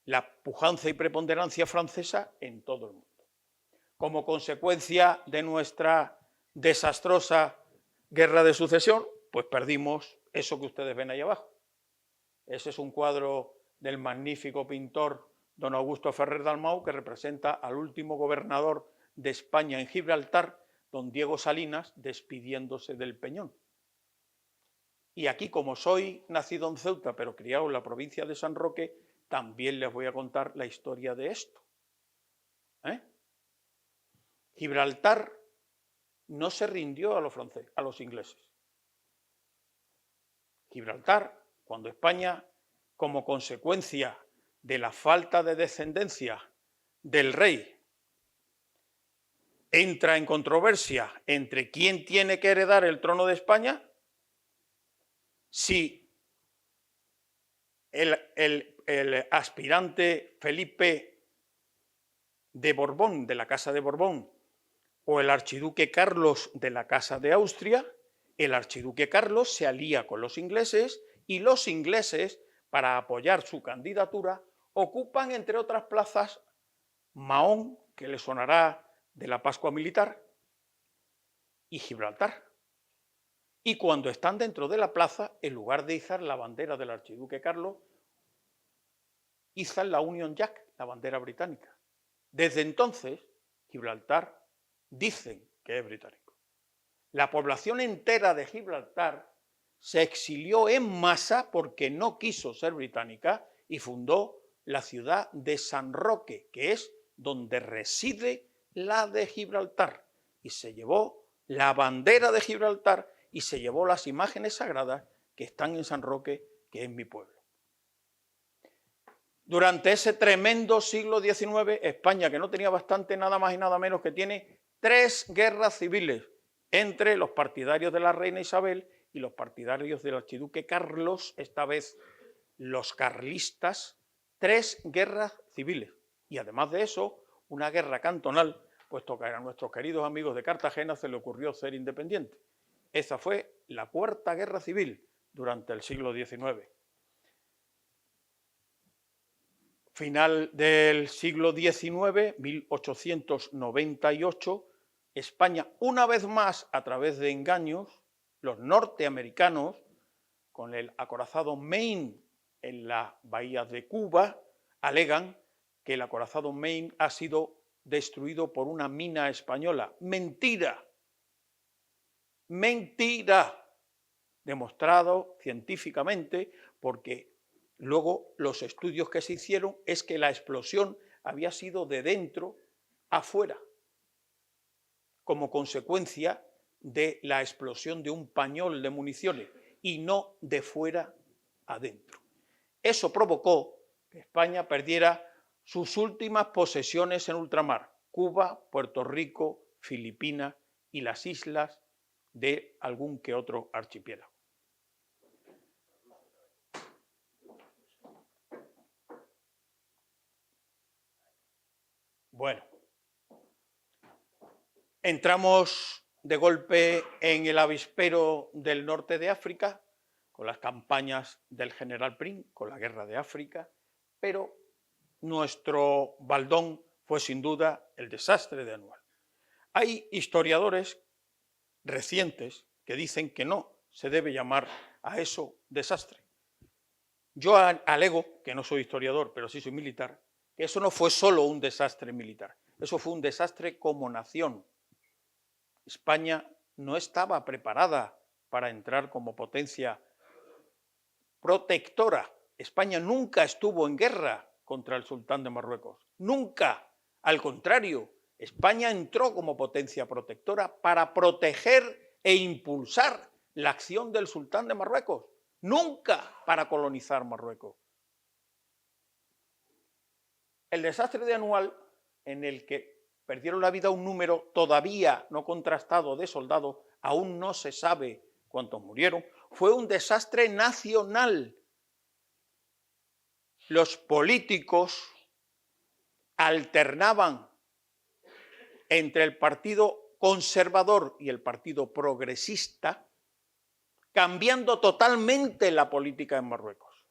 la pujanza y preponderancia francesa en todo el mundo. Como consecuencia de nuestra desastrosa guerra de sucesión, pues perdimos eso que ustedes ven ahí abajo. Ese es un cuadro del magnífico pintor don Augusto Ferrer Dalmau, que representa al último gobernador de España en Gibraltar, don Diego Salinas, despidiéndose del Peñón. Y aquí, como soy nacido en Ceuta, pero criado en la provincia de San Roque, también les voy a contar la historia de esto. Gibraltar no se rindió a los franceses, a los ingleses. Gibraltar, cuando España, como consecuencia de la falta de descendencia del rey, entra en controversia entre quién tiene que heredar el trono de España, si el aspirante Felipe de Borbón, de la Casa de Borbón, o el archiduque Carlos de la Casa de Austria. El archiduque Carlos se alía con los ingleses y los ingleses, para apoyar su candidatura, ocupan, entre otras plazas, Mahón, que le sonará de la Pascua Militar, y Gibraltar. Y cuando están dentro de la plaza, en lugar de izar la bandera del archiduque Carlos, izan la Union Jack, la bandera británica. Desde entonces, Gibraltar dicen que es británico. La población entera de Gibraltar se exilió en masa porque no quiso ser británica y fundó la ciudad de San Roque, que es donde reside la de Gibraltar. Y se llevó la bandera de Gibraltar y se llevó las imágenes sagradas que están en San Roque, que es mi pueblo. Durante ese tremendo siglo XIX, España, que no tenía bastante, nada más y nada menos, que tiene 3 guerras civiles entre los partidarios de la reina Isabel y los partidarios del archiduque Carlos, esta vez los carlistas, 3 guerras civiles. Y además de eso, una guerra cantonal, puesto que a nuestros queridos amigos de Cartagena se le ocurrió ser independiente. Esa fue la 4ª guerra civil durante el siglo XIX. Final del siglo XIX, 1898, España, una vez más a través de engaños, los norteamericanos, con el acorazado Maine en la bahía de Cuba, alegan que el acorazado Maine ha sido destruido por una mina española. ¡Mentira! ¡Mentira! Demostrado científicamente, porque luego los estudios que se hicieron es que la explosión había sido de dentro afuera, como consecuencia de la explosión de un pañol de municiones y no de fuera adentro. Eso provocó que España perdiera sus últimas posesiones en ultramar: Cuba, Puerto Rico, Filipinas y las islas de algún que otro archipiélago. Bueno, entramos de golpe en el avispero del norte de África, con las campañas del general Prim, con la guerra de África, pero nuestro baldón fue sin duda el desastre de Anual. Hay historiadores recientes que dicen que no se debe llamar a eso desastre. Yo alego, que no soy historiador, pero sí soy militar, que eso no fue solo un desastre militar, eso fue un desastre como nación. España no estaba preparada para entrar como potencia protectora. España nunca estuvo en guerra contra el sultán de Marruecos, nunca. Al contrario, España entró como potencia protectora para proteger e impulsar la acción del sultán de Marruecos, nunca para colonizar Marruecos. El desastre de Anual, en el que perdieron la vida un número todavía no contrastado de soldados, aún no se sabe cuántos murieron, fue un desastre nacional. Los políticos alternaban entre el partido conservador y el partido progresista, cambiando totalmente la política en Marruecos,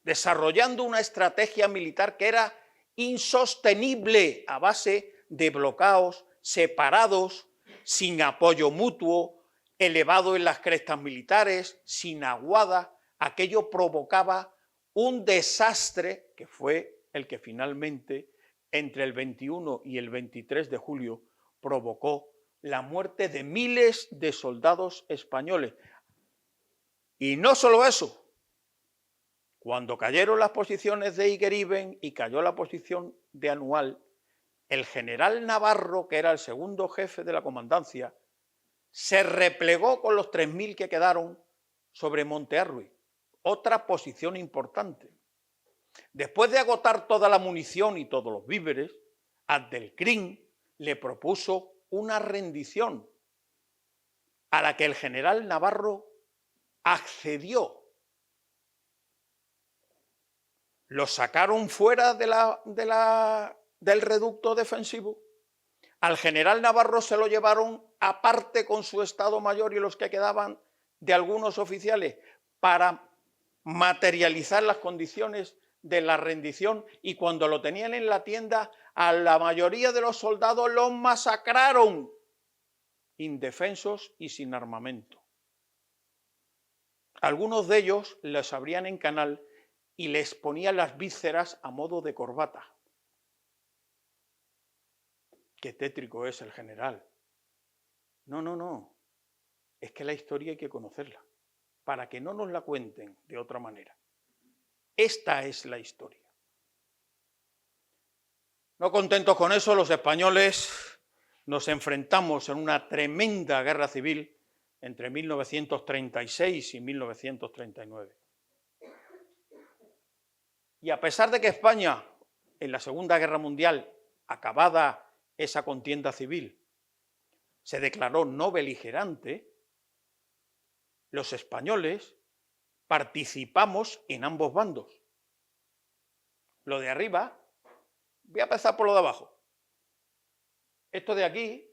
desarrollando una estrategia militar que era insostenible a base de bloqueos separados, sin apoyo mutuo, elevado en las crestas militares, sin aguada. Aquello provocaba un desastre que fue el que finalmente, entre el 21 y el 23 de julio, provocó la muerte de miles de soldados españoles. Y no solo eso, cuando cayeron las posiciones de Igueriben y cayó la posición de Anual, el general Navarro, que era el segundo jefe de la comandancia, se replegó con los 3000 que quedaron sobre Monte Arruy, otra posición importante. Después de agotar toda la munición y todos los víveres, Abdelkrim le propuso una rendición a la que el general Navarro accedió. Los sacaron fuera del reducto defensivo. Al general Navarro se lo llevaron aparte con su Estado Mayor y los que quedaban de algunos oficiales para materializar las condiciones de la rendición, y cuando lo tenían en la tienda, a la mayoría de los soldados los masacraron, indefensos y sin armamento. Algunos de ellos les abrían en canal y les ponían las vísceras a modo de corbata. Qué tétrico es el general. No. Es que la historia hay que conocerla, para que no nos la cuenten de otra manera. Esta es la historia. No contentos con eso, los españoles nos enfrentamos en una tremenda guerra civil entre 1936 y 1939. Y a pesar de que España, en la Segunda Guerra Mundial, acabada esa contienda civil, se declaró no beligerante, los españoles participamos en ambos bandos. Lo de arriba, voy a empezar por lo de abajo. Esto de aquí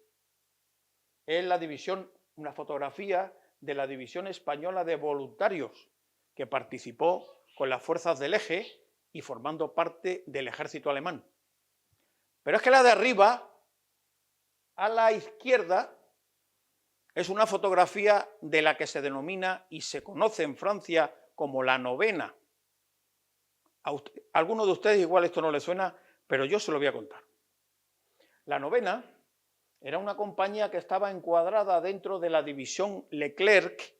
es la división, una fotografía de la división española de voluntarios que participó con las fuerzas del Eje y formando parte del ejército alemán. Pero es que la de arriba, a la izquierda, es una fotografía de la que se denomina y se conoce en Francia como la novena. A algunos de ustedes igual esto no les suena, pero yo se lo voy a contar. La novena era una compañía que estaba encuadrada dentro de la división Leclerc,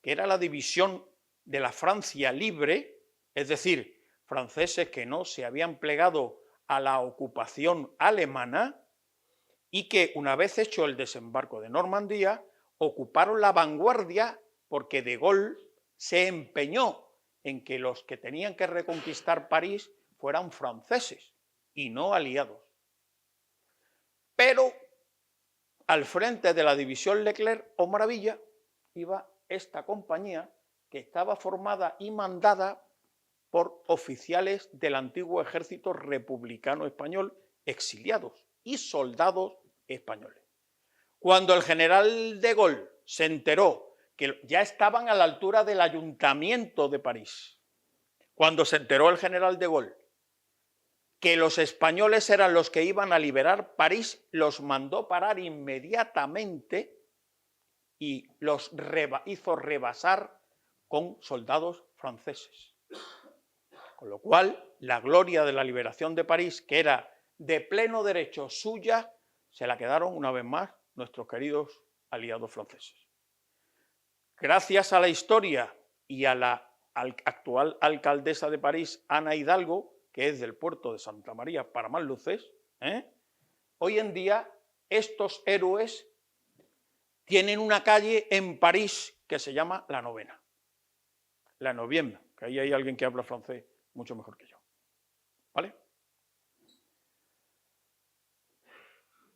que era la división de la Francia libre, es decir, franceses que no se habían plegado a la ocupación alemana y que, una vez hecho el desembarco de Normandía, ocuparon la vanguardia porque de Gaulle se empeñó en que los que tenían que reconquistar París fueran franceses y no aliados. Pero al frente de la división Leclerc, oh maravilla, iba esta compañía que estaba formada y mandada por oficiales del antiguo ejército republicano español exiliados y soldados españoles. Cuando el general de Gaulle se enteró que ya estaban a la altura del ayuntamiento de París, cuando se enteró el general de Gaulle que los españoles eran los que iban a liberar París, los mandó parar inmediatamente y los hizo rebasar con soldados franceses. Con lo cual, la gloria de la liberación de París, que era de pleno derecho suya, se la quedaron una vez más nuestros queridos aliados franceses. Gracias a la historia y a la actual alcaldesa de París, Ana Hidalgo, que es del puerto de Santa María, para más luces, hoy en día estos héroes tienen una calle en París que se llama La Novena. La Noviembre, que ahí hay alguien que habla francés mucho mejor que yo. ¿Vale?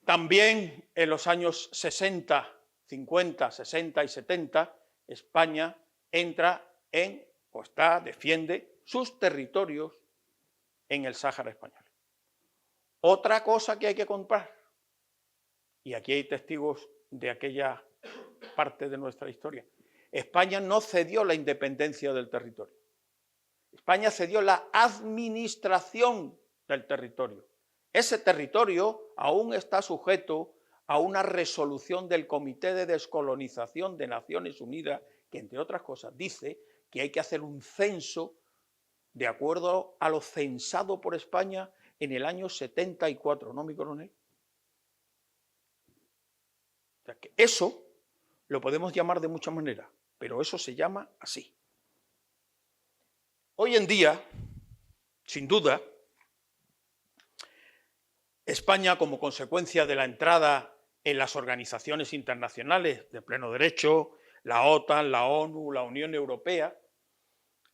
También en los años 60, 50, 60 y 70, España entra en, o está, defiende sus territorios en el Sáhara español. Otra cosa que hay que comprar, y aquí hay testigos de aquella parte de nuestra historia, España no cedió la independencia del territorio. España cedió la administración del territorio. Ese territorio aún está sujeto a una resolución del Comité de Descolonización de Naciones Unidas, que entre otras cosas dice que hay que hacer un censo de acuerdo a lo censado por España en el año 74, ¿no, mi coronel? O sea que eso lo podemos llamar de muchas maneras, pero eso se llama así. Hoy en día, sin duda, España, como consecuencia de la entrada en las organizaciones internacionales de pleno derecho, la OTAN, la ONU, la Unión Europea,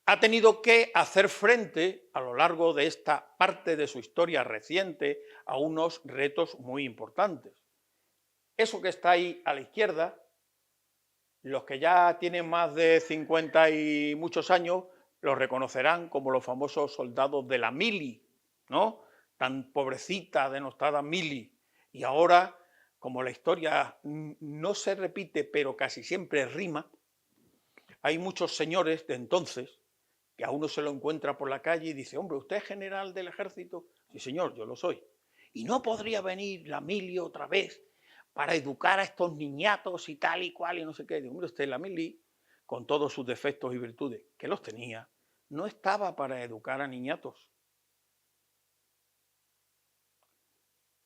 ha tenido que hacer frente a lo largo de esta parte de su historia reciente a unos retos muy importantes. Eso que está ahí a la izquierda, los que ya tienen más de 50 y muchos años los reconocerán como los famosos soldados de la mili, ¿no? Tan pobrecita, denostada mili. Y ahora, como la historia no se repite, pero casi siempre rima, hay muchos señores de entonces que a uno se lo encuentra por la calle y dice: hombre, ¿usted es general del ejército? Sí, señor, yo lo soy. ¿Y no podría venir la mili otra vez para educar a estos niñatos y tal y cual y no sé qué? Digo: hombre, usted, la mili, con todos sus defectos y virtudes, que los tenía, no estaba para educar a niñatos.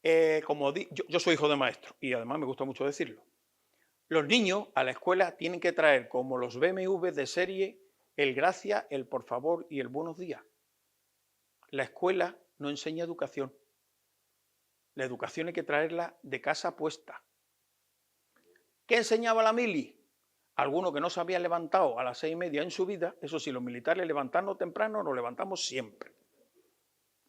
Yo soy hijo de maestro y además me gusta mucho decirlo. Los niños a la escuela tienen que traer, como los BMW de serie, el gracias, el por favor y el buenos días. La escuela no enseña educación. La educación hay que traerla de casa puesta. ¿Qué enseñaba la mili? Alguno que no se había levantado a las 6:30 en su vida. Eso sí, los militares levantarnos temprano nos levantamos siempre.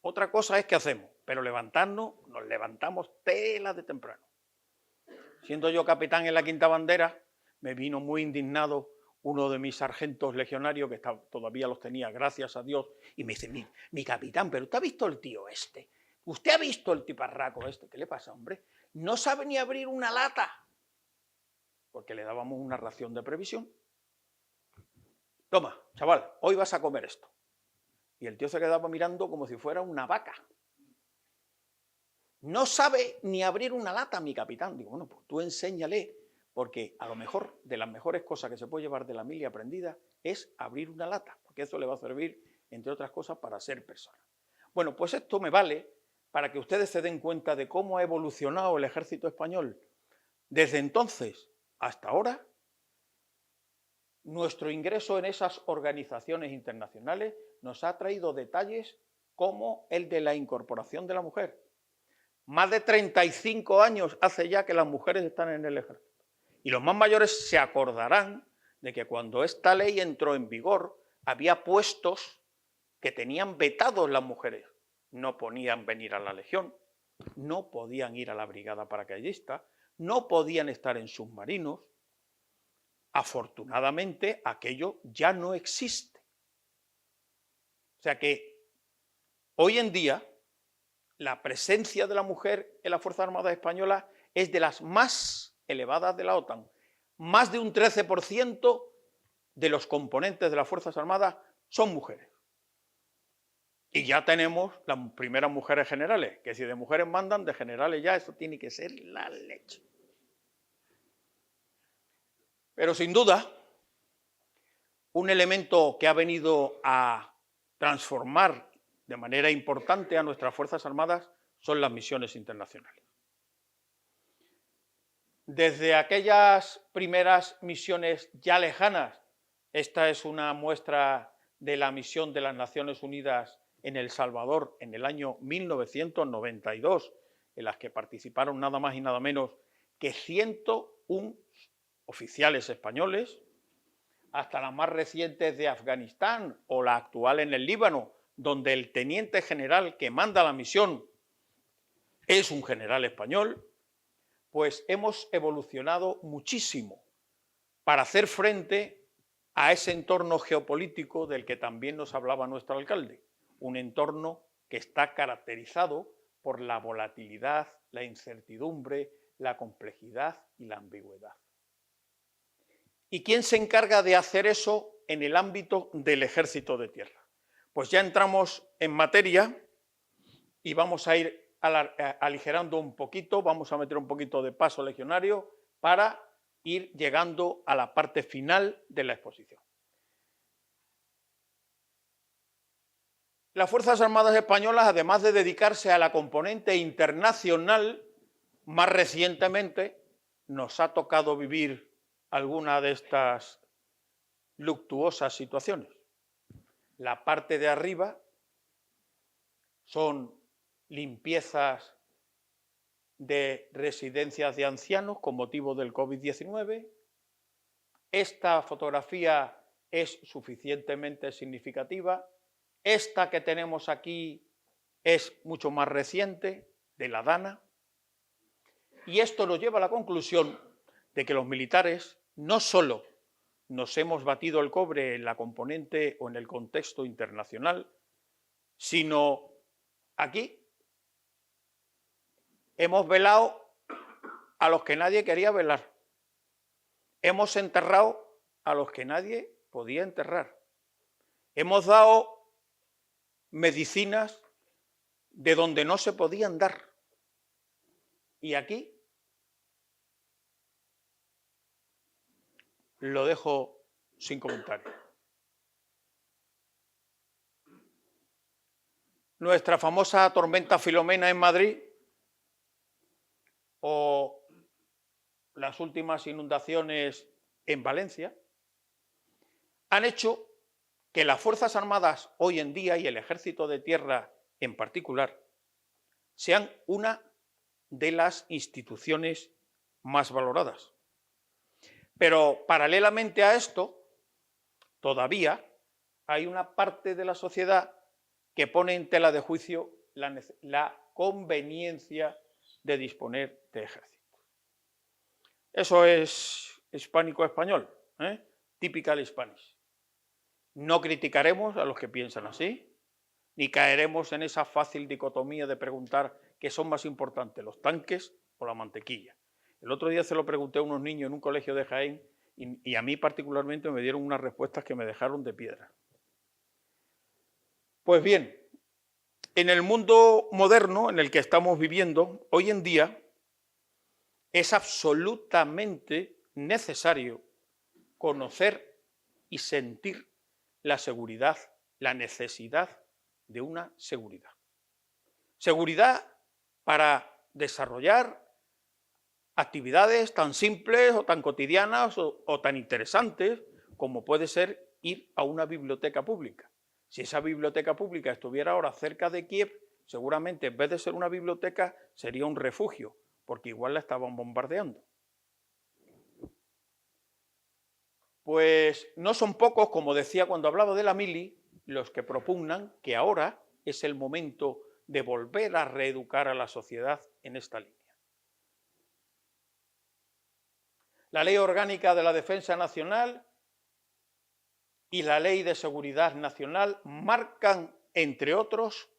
Otra cosa es qué hacemos, pero levantarnos, nos levantamos tela de temprano. Siendo yo capitán en la Quinta Bandera, me vino muy indignado uno de mis sargentos legionarios, que todavía los tenía, gracias a Dios, y me dice: mi capitán, ¿pero usted ha visto el tío este? ¿Usted ha visto el tiparraco este? ¿Qué le pasa, hombre? No sabe ni abrir una lata, porque le dábamos una ración de previsión. Toma, chaval, hoy vas a comer esto. Y el tío se quedaba mirando como si fuera una vaca. No sabe ni abrir una lata, mi capitán. Digo: bueno, pues tú enséñale, porque a lo mejor de las mejores cosas que se puede llevar de la mili aprendida es abrir una lata, porque eso le va a servir, entre otras cosas, para ser persona. Bueno, pues esto me vale para que ustedes se den cuenta de cómo ha evolucionado el ejército español desde entonces hasta ahora. Nuestro ingreso en esas organizaciones internacionales nos ha traído detalles como el de la incorporación de la mujer. Más de 35 años hace ya que las mujeres están en el ejército. Y los más mayores se acordarán de que cuando esta ley entró en vigor, había puestos que tenían vetados las mujeres. No podían venir a la Legión, no podían ir a la Brigada Paracaidista, no podían estar en submarinos. Afortunadamente, aquello ya no existe. O sea que hoy en día la presencia de la mujer en las Fuerzas Armadas Españolas es de las más elevadas de la OTAN. Más de un 13% de los componentes de las Fuerzas Armadas son mujeres. Y ya tenemos las primeras mujeres generales, que si de mujeres mandan, de generales ya, eso tiene que ser la leche. Pero sin duda, un elemento que ha venido a transformar de manera importante a nuestras Fuerzas Armadas son las misiones internacionales. Desde aquellas primeras misiones ya lejanas, esta es una muestra de la misión de las Naciones Unidas en El Salvador en el año 1992, en las que participaron nada más y nada menos que 101 oficiales españoles, hasta las más recientes de Afganistán o la actual en el Líbano, donde el teniente general que manda la misión es un general español. Pues hemos evolucionado muchísimo para hacer frente a ese entorno geopolítico del que también nos hablaba nuestro alcalde, un entorno que está caracterizado por la volatilidad, la incertidumbre, la complejidad y la ambigüedad. ¿Y quién se encarga de hacer eso en el ámbito del Ejército de Tierra? Pues ya entramos en materia y vamos a ir aligerando un poquito, vamos a meter un poquito de paso legionario para ir llegando a la parte final de la exposición. Las Fuerzas Armadas Españolas, además de dedicarse a la componente internacional, más recientemente nos ha tocado vivir alguna de estas luctuosas situaciones. La parte de arriba son limpiezas de residencias de ancianos con motivo del COVID-19. Esta fotografía es suficientemente significativa. Esta que tenemos aquí es mucho más reciente, de la Dana. Y esto nos lleva a la conclusión de que los militares no solo nos hemos batido el cobre en la componente o en el contexto internacional, sino aquí hemos velado a los que nadie quería velar. Hemos enterrado a los que nadie podía enterrar. Hemos dado medicinas de donde no se podían dar. Y aquí lo dejo sin comentario. Nuestra famosa tormenta Filomena en Madrid o las últimas inundaciones en Valencia han hecho que las Fuerzas Armadas hoy en día y el Ejército de Tierra en particular sean una de las instituciones más valoradas. Pero paralelamente a esto, todavía hay una parte de la sociedad que pone en tela de juicio la conveniencia de disponer de ejércitos. Eso es hispánico-español, typical Spanish. No criticaremos a los que piensan así, ni caeremos en esa fácil dicotomía de preguntar qué son más importantes, los tanques o la mantequilla. El otro día se lo pregunté a unos niños en un colegio de Jaén y a mí particularmente me dieron unas respuestas que me dejaron de piedra. Pues bien, en el mundo moderno en el que estamos viviendo, hoy en día es absolutamente necesario conocer y sentir la seguridad, la necesidad de una seguridad. Seguridad para desarrollar actividades tan simples o tan cotidianas o tan interesantes como puede ser ir a una biblioteca pública. Si esa biblioteca pública estuviera ahora cerca de Kiev, seguramente en vez de ser una biblioteca sería un refugio, porque igual la estaban bombardeando. Pues no son pocos, como decía cuando hablaba de la mili, los que propugnan que ahora es el momento de volver a reeducar a la sociedad en esta línea. La Ley Orgánica de la Defensa Nacional y la Ley de Seguridad Nacional marcan, entre otros,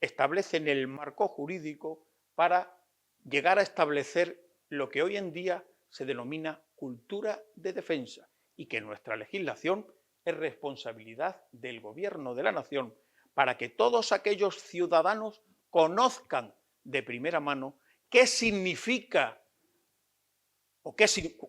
establecen el marco jurídico para llegar a establecer lo que hoy en día se denomina cultura de defensa y que nuestra legislación es responsabilidad del Gobierno de la Nación para que todos aquellos ciudadanos conozcan de primera mano qué significa o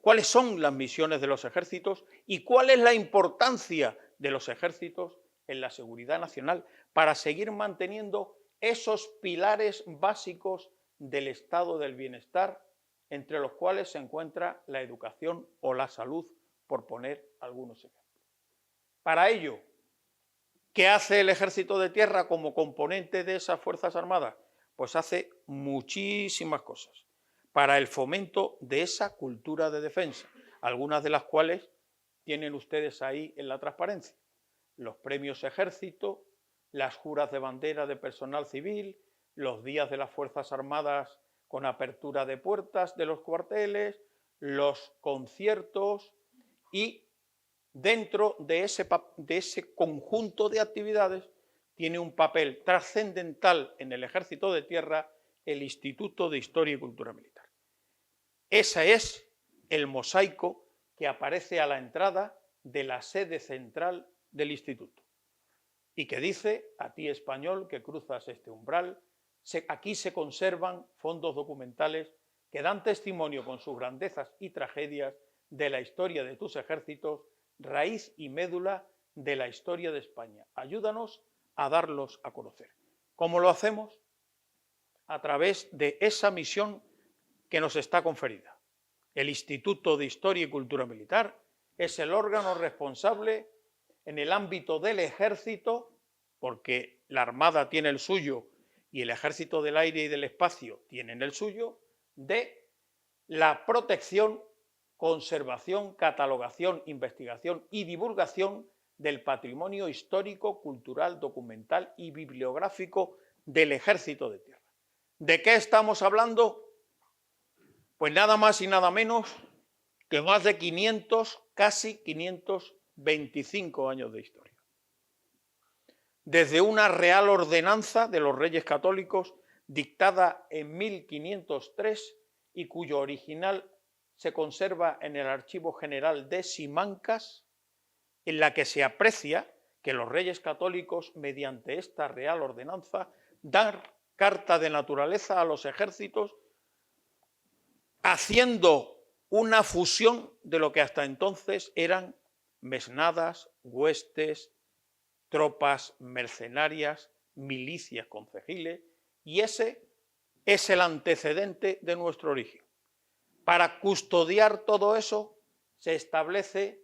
cuáles son las misiones de los ejércitos y cuál es la importancia de los ejércitos en la seguridad nacional para seguir manteniendo esos pilares básicos del estado del bienestar, entre los cuales se encuentra la educación o la salud, por poner algunos ejemplos. Para ello, ¿qué hace el Ejército de Tierra como componente de esas Fuerzas Armadas? Pues hace muchísimas cosas para el fomento de esa cultura de defensa, algunas de las cuales tienen ustedes ahí en la transparencia. Los premios Ejército, las juras de bandera de personal civil, los días de las Fuerzas Armadas con apertura de puertas de los cuarteles, los conciertos y dentro de ese conjunto de actividades tiene un papel trascendental en el Ejército de Tierra el Instituto de Historia y Cultura Militar. Ese es el mosaico que aparece a la entrada de la sede central del instituto y que dice: a ti español que cruzas este umbral, aquí se conservan fondos documentales que dan testimonio con sus grandezas y tragedias de la historia de tus ejércitos, raíz y médula de la historia de España. Ayúdanos a darlos a conocer. ¿Cómo lo hacemos? A través de esa misión que nos está conferida. El Instituto de Historia y Cultura Militar es el órgano responsable en el ámbito del ejército, porque la Armada tiene el suyo y el Ejército del Aire y del Espacio tienen el suyo, de la protección, conservación, catalogación, investigación y divulgación del patrimonio histórico, cultural, documental y bibliográfico del Ejército de Tierra. ¿De qué estamos hablando? Pues nada más y nada menos que más de 500, casi 525 años de historia. Desde una real ordenanza de los Reyes Católicos dictada en 1503 y cuyo original se conserva en el Archivo General de Simancas, en la que se aprecia que los Reyes Católicos, mediante esta real ordenanza, dan carta de naturaleza a los ejércitos, haciendo una fusión de lo que hasta entonces eran mesnadas, huestes, tropas mercenarias, milicias concejiles, y ese es el antecedente de nuestro origen. Para custodiar todo eso se establece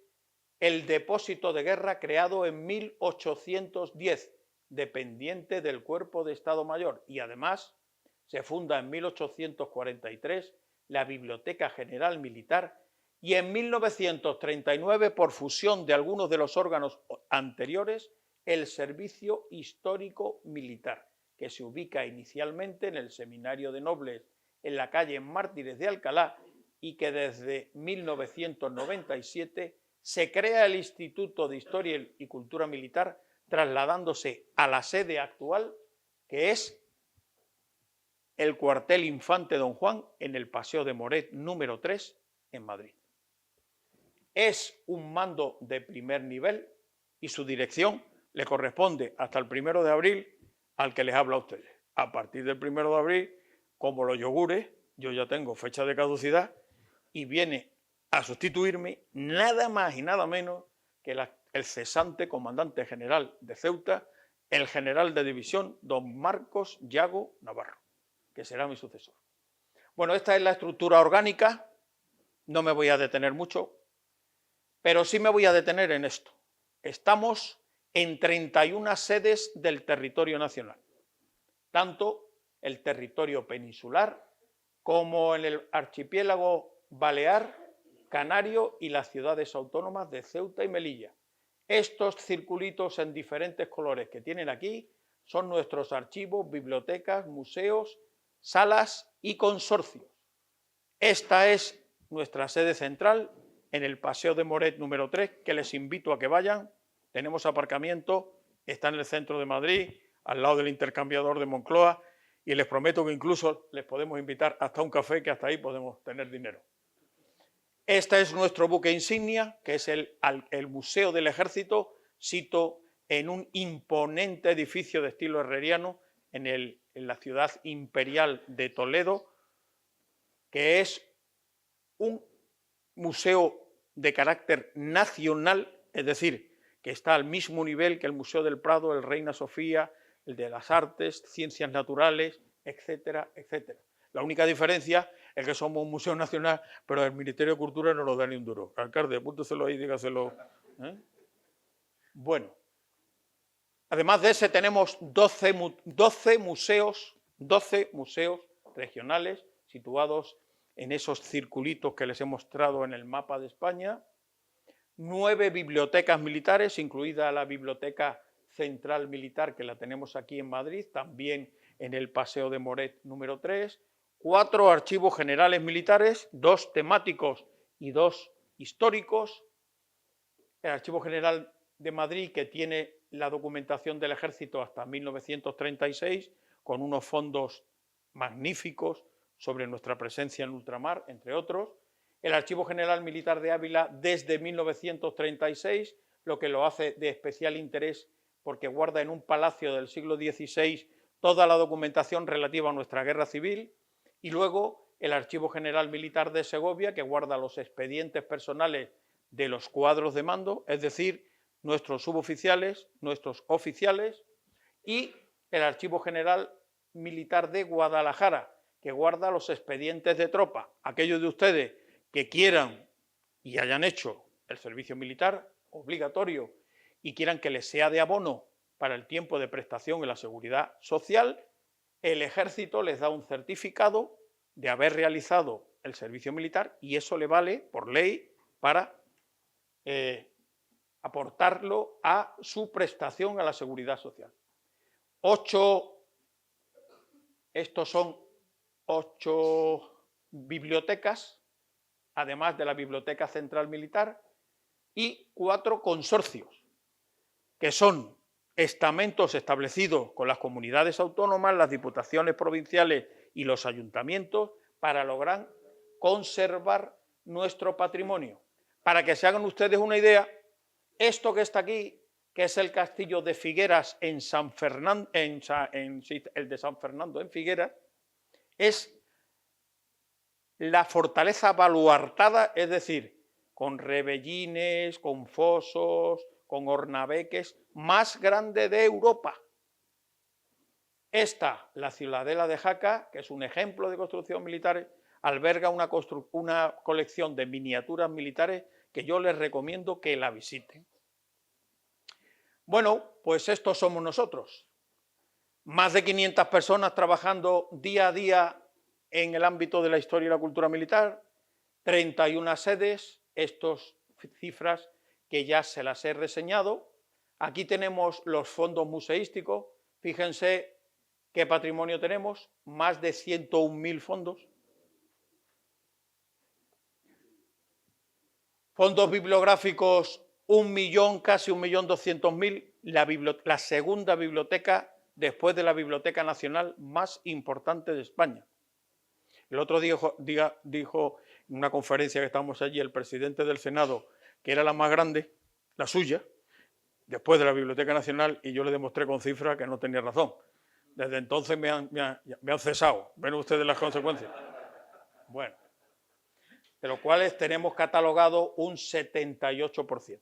el depósito de guerra creado en 1810, dependiente del Cuerpo de Estado Mayor, y además se funda en 1843 la Biblioteca General Militar y en 1939, por fusión de algunos de los órganos anteriores, el Servicio Histórico Militar, que se ubica inicialmente en el Seminario de Nobles en la calle Mártires de Alcalá y que desde 1997 se crea el Instituto de Historia y Cultura Militar, trasladándose a la sede actual, que es el Cuartel Infante Don Juan en el Paseo de Moret número 3 en Madrid. Es un mando de primer nivel y su dirección le corresponde hasta el 1 de abril al que les habla a ustedes. A partir del 1 de abril, como los yogures, yo ya tengo fecha de caducidad y viene a sustituirme nada más y nada menos que el cesante comandante general de Ceuta, el general de división don Marcos Yago Navarro, que será mi sucesor. Bueno, esta es la estructura orgánica, no me voy a detener mucho, pero sí me voy a detener en esto. Estamos en 31 sedes del territorio nacional, tanto el territorio peninsular como en el archipiélago balear, canario y las ciudades autónomas de Ceuta y Melilla. Estos circulitos en diferentes colores que tienen aquí son nuestros archivos, bibliotecas, museos, salas y consorcios. Esta es nuestra sede central en el Paseo de Moret número 3, que les invito a que vayan. Tenemos aparcamiento, está en el centro de Madrid, al lado del intercambiador de Moncloa, y les prometo que incluso les podemos invitar hasta un café, que hasta ahí podemos tener dinero. Este es nuestro buque insignia, que es el Museo del Ejército, sito en un imponente edificio de estilo herreriano en la ciudad imperial de Toledo, que es un museo de carácter nacional, es decir, que está al mismo nivel que el Museo del Prado, el Reina Sofía, el de las Artes, Ciencias Naturales, etcétera, etcétera. La única diferencia es que somos un museo nacional, pero el Ministerio de Cultura no nos da ni un duro. Alcalde, apúnteselo ahí, dígaselo. Bueno, además de ese tenemos 12 museos regionales situados en esos circulitos que les he mostrado en el mapa de España, 9 bibliotecas militares, incluida la Biblioteca Central Militar, que la tenemos aquí en Madrid, también en el Paseo de Moret número 3, 4 archivos generales militares, 2 temáticos y 2 históricos, el Archivo General de Madrid, que tiene la documentación del Ejército hasta 1936, con unos fondos magníficos sobre nuestra presencia en ultramar, entre otros. El Archivo General Militar de Ávila desde 1936, lo que lo hace de especial interés porque guarda en un palacio del siglo XVI toda la documentación relativa a nuestra guerra civil, y luego el Archivo General Militar de Segovia, que guarda los expedientes personales de los cuadros de mando, es decir, nuestros suboficiales, nuestros oficiales, y el Archivo General Militar de Guadalajara, que guarda los expedientes de tropa. Aquellos de ustedes que quieran y hayan hecho el servicio militar obligatorio y quieran que les sea de abono para el tiempo de prestación en la seguridad social, el Ejército les da un certificado de haber realizado el servicio militar y eso le vale, por ley, para aportarlo a su prestación a la seguridad social. Estos son 8 bibliotecas, además de la Biblioteca Central Militar, y 4 consorcios, que son estamentos establecidos con las comunidades autónomas, las diputaciones provinciales y los ayuntamientos para lograr conservar nuestro patrimonio. Para que se hagan ustedes una idea, esto que está aquí, que es el castillo de Figueras en San Fernando, el de San Fernando en Figueras, es la fortaleza baluartada, es decir, con rebellines, con fosos, con hornabeques, más grande de Europa. Esta, la Ciudadela de Jaca, que es un ejemplo de construcción militar, alberga una colección de miniaturas militares que yo les recomiendo que la visiten. Bueno, pues estos somos nosotros. Más de 500 personas trabajando día a día en el ámbito de la historia y la cultura militar, 31 sedes, estas cifras que ya se las he reseñado. Aquí tenemos los fondos museísticos, fíjense qué patrimonio tenemos, más de 101.000 fondos. Fondos bibliográficos, 1 millón, casi 1.200.000, la segunda biblioteca después de la Biblioteca Nacional más importante de España. El otro día dijo en una conferencia que estábamos allí el presidente del Senado que era la más grande, la suya, después de la Biblioteca Nacional, y yo le demostré con cifras que no tenía razón. Desde entonces me han cesado. ¿Ven ustedes las consecuencias? Bueno, de los cuales tenemos catalogado un 78%.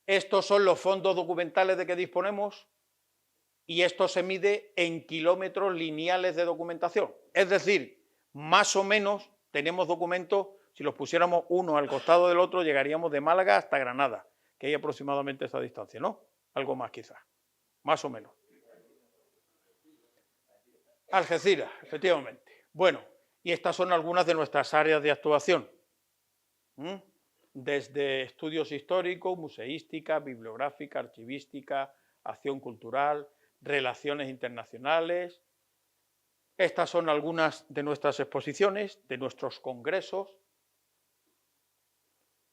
Estos son los fondos documentales de que disponemos y esto se mide en kilómetros lineales de documentación. Es decir, más o menos tenemos documentos, si los pusiéramos uno al costado del otro, llegaríamos de Málaga hasta Granada, que hay aproximadamente esa distancia, ¿no? Algo más quizás, más o menos. Algeciras, efectivamente. Bueno, y estas son algunas de nuestras áreas de actuación. Desde estudios históricos, museística, bibliográfica, archivística, acción cultural, relaciones internacionales. Estas son algunas de nuestras exposiciones, de nuestros congresos.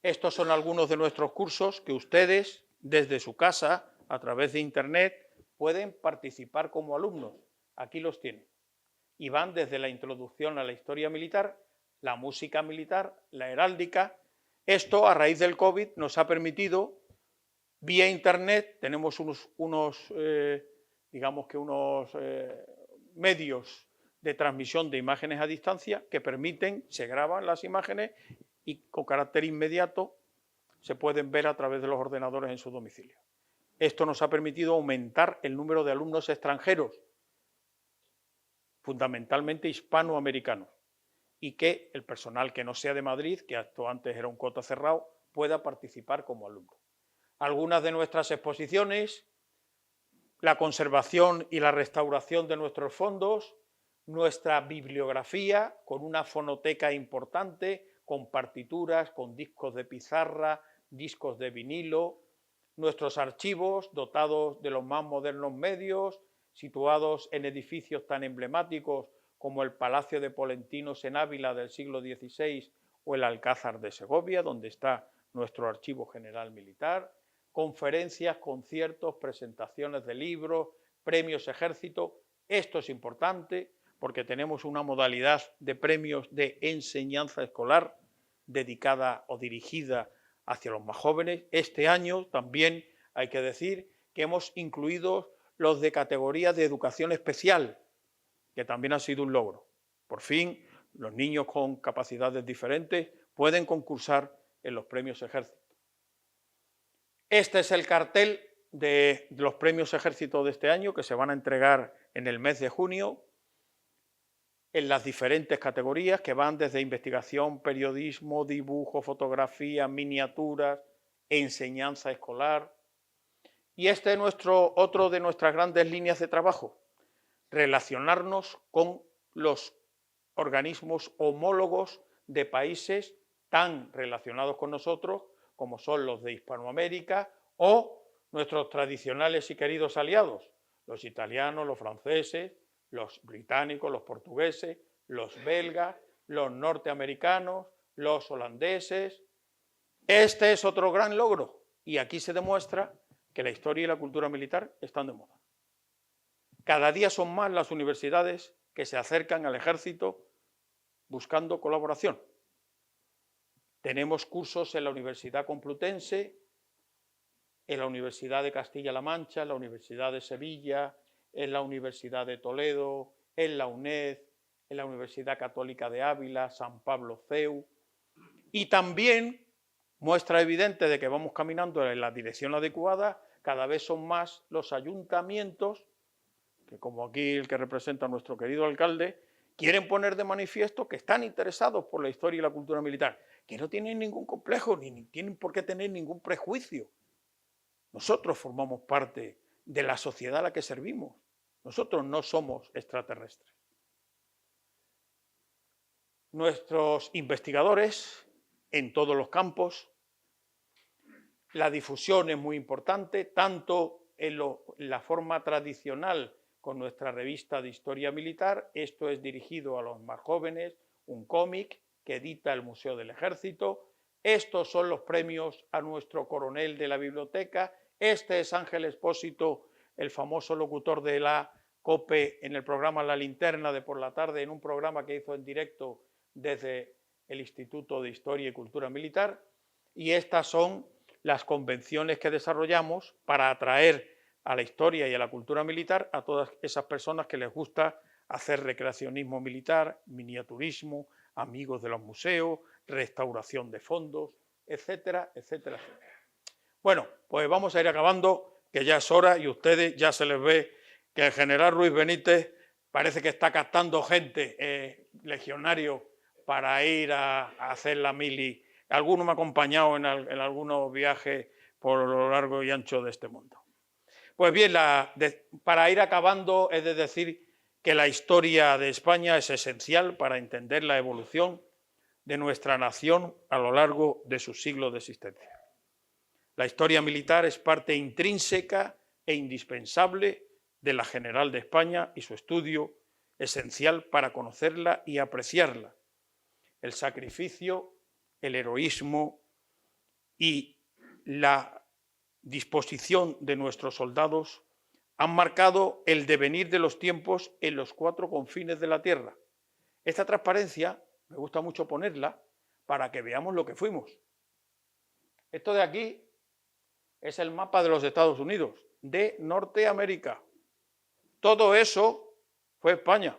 Estos son algunos de nuestros cursos que ustedes, desde su casa, a través de internet, pueden participar como alumnos. Aquí los tienen. Y van desde la introducción a la historia militar, la música militar, la heráldica. Esto, a raíz del COVID, nos ha permitido, vía internet, tenemos unos medios de transmisión de imágenes a distancia que permiten, se graban las imágenes y con carácter inmediato se pueden ver a través de los ordenadores en su domicilio. Esto nos ha permitido aumentar el número de alumnos extranjeros, fundamentalmente hispanoamericanos, y que el personal que no sea de Madrid, que esto antes era un cuota cerrado, pueda participar como alumno. Algunas de nuestras exposiciones, la conservación y la restauración de nuestros fondos, nuestra bibliografía con una fonoteca importante, con partituras, con discos de pizarra, discos de vinilo, nuestros archivos dotados de los más modernos medios, situados en edificios tan emblemáticos como el Palacio de Polentinos en Ávila del siglo XVI o el Alcázar de Segovia, donde está nuestro Archivo General Militar, conferencias, conciertos, presentaciones de libros, premios Ejército. Esto es importante porque tenemos una modalidad de premios de enseñanza escolar dedicada o dirigida hacia los más jóvenes. Este año también hay que decir que hemos incluido los de categoría de educación especial, que también ha sido un logro. Por fin, los niños con capacidades diferentes pueden concursar en los premios Ejército. Este es el cartel de los premios Ejército de este año, que se van a entregar en el mes de junio, en las diferentes categorías que van desde investigación, periodismo, dibujo, fotografía, miniaturas, enseñanza escolar. Y este es otro de nuestras grandes líneas de trabajo, relacionarnos con los organismos homólogos de países tan relacionados con nosotros como son los de Hispanoamérica o nuestros tradicionales y queridos aliados, los italianos, los franceses, los británicos, los portugueses, los belgas, los norteamericanos, los holandeses. Este es otro gran logro y aquí se demuestra que la historia y la cultura militar están de moda. Cada día son más las universidades que se acercan al ejército buscando colaboración. Tenemos cursos en la Universidad Complutense, en la Universidad de Castilla-La Mancha, en la Universidad de Sevilla, en la Universidad de Toledo, en la UNED, en la Universidad Católica de Ávila, San Pablo CEU, y también muestra evidente de que vamos caminando en la dirección adecuada, cada vez son más los ayuntamientos, que como aquí el que representa a nuestro querido alcalde, quieren poner de manifiesto que están interesados por la historia y la cultura militar, que no tienen ningún complejo, ni tienen por qué tener ningún prejuicio. Nosotros formamos parte de la sociedad a la que servimos. Nosotros no somos extraterrestres. Nuestros investigadores en todos los campos, la difusión es muy importante, tanto en la forma tradicional con nuestra revista de historia militar, esto es dirigido a los más jóvenes, un cómic que edita el Museo del Ejército, estos son los premios a nuestro coronel de la biblioteca, este es Ángel Expósito, el famoso locutor de la COPE en el programa La Linterna de por la tarde, en un programa que hizo en directo desde el Instituto de Historia y Cultura Militar, y estas son las convenciones que desarrollamos para atraer a la historia y a la cultura militar a todas esas personas que les gusta hacer recreacionismo militar, miniaturismo, amigos de los museos, restauración de fondos, etcétera, etcétera, etcétera. Bueno, pues vamos a ir acabando, que ya es hora y ustedes ya se les ve que el general Ruiz Benítez parece que está captando gente, legionario, para ir a hacer la mili. Alguno me ha acompañado en algunos viajes por lo largo y ancho de este mundo. Pues bien, para ir acabando, he de decir que la historia de España es esencial para entender la evolución de nuestra nación a lo largo de sus siglos de existencia. La historia militar es parte intrínseca e indispensable de la General de España y su estudio esencial para conocerla y apreciarla. El sacrificio, el heroísmo y la disposición de nuestros soldados han marcado el devenir de los tiempos en los 4 confines de la tierra. Esta transparencia me gusta mucho ponerla para que veamos lo que fuimos. Esto de aquí es el mapa de los Estados Unidos, de Norteamérica. Todo eso fue España.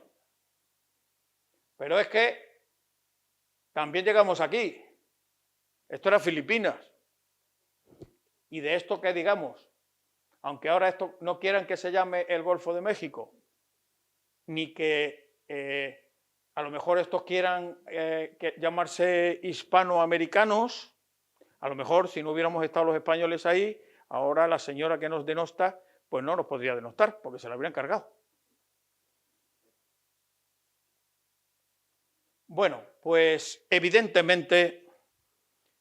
Pero es que también llegamos aquí. Esto era Filipinas. Y de esto que digamos, aunque ahora esto no quieran que se llame el Golfo de México, ni que a lo mejor estos quieran llamarse hispanoamericanos, a lo mejor si no hubiéramos estado los españoles ahí, ahora la señora que nos denosta, pues no nos podría denostar, porque se la habrían cargado. Bueno, pues evidentemente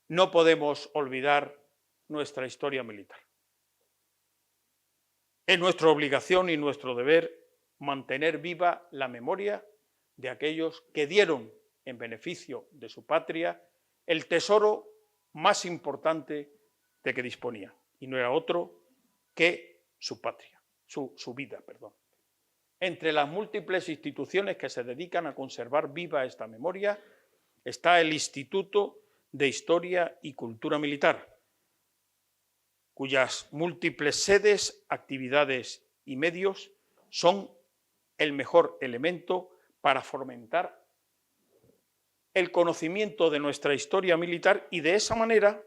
no podemos olvidar nuestra historia militar. Es nuestra obligación y nuestro deber mantener viva la memoria de aquellos que dieron en beneficio de su patria el tesoro más importante de que disponía, y no era otro que su patria, su vida, perdón. Entre las múltiples instituciones que se dedican a conservar viva esta memoria está el Instituto de Historia y Cultura Militar, cuyas múltiples sedes, actividades y medios son el mejor elemento para fomentar el conocimiento de nuestra historia militar y de esa manera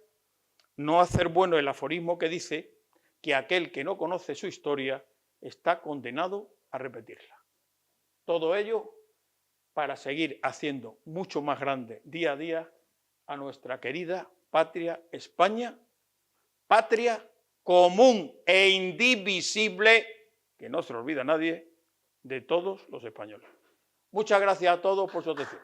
no hacer bueno el aforismo que dice que aquel que no conoce su historia está condenado a repetirla. Todo ello para seguir haciendo mucho más grande día a día a nuestra querida patria España, patria común e indivisible, que no se lo olvida a nadie, de todos los españoles. Muchas gracias a todos por su atención.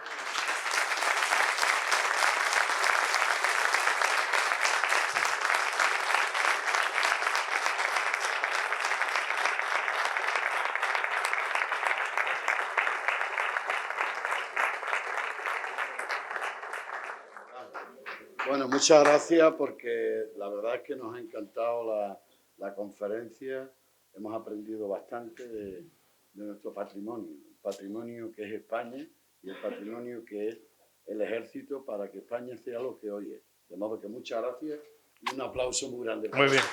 Bueno, muchas gracias porque la verdad es que nos ha encantado la conferencia. Hemos aprendido bastante de nuestro patrimonio, el patrimonio que es España y el patrimonio que es el ejército para que España sea lo que hoy es. De modo que muchas gracias y un aplauso muy grande. Muy bien.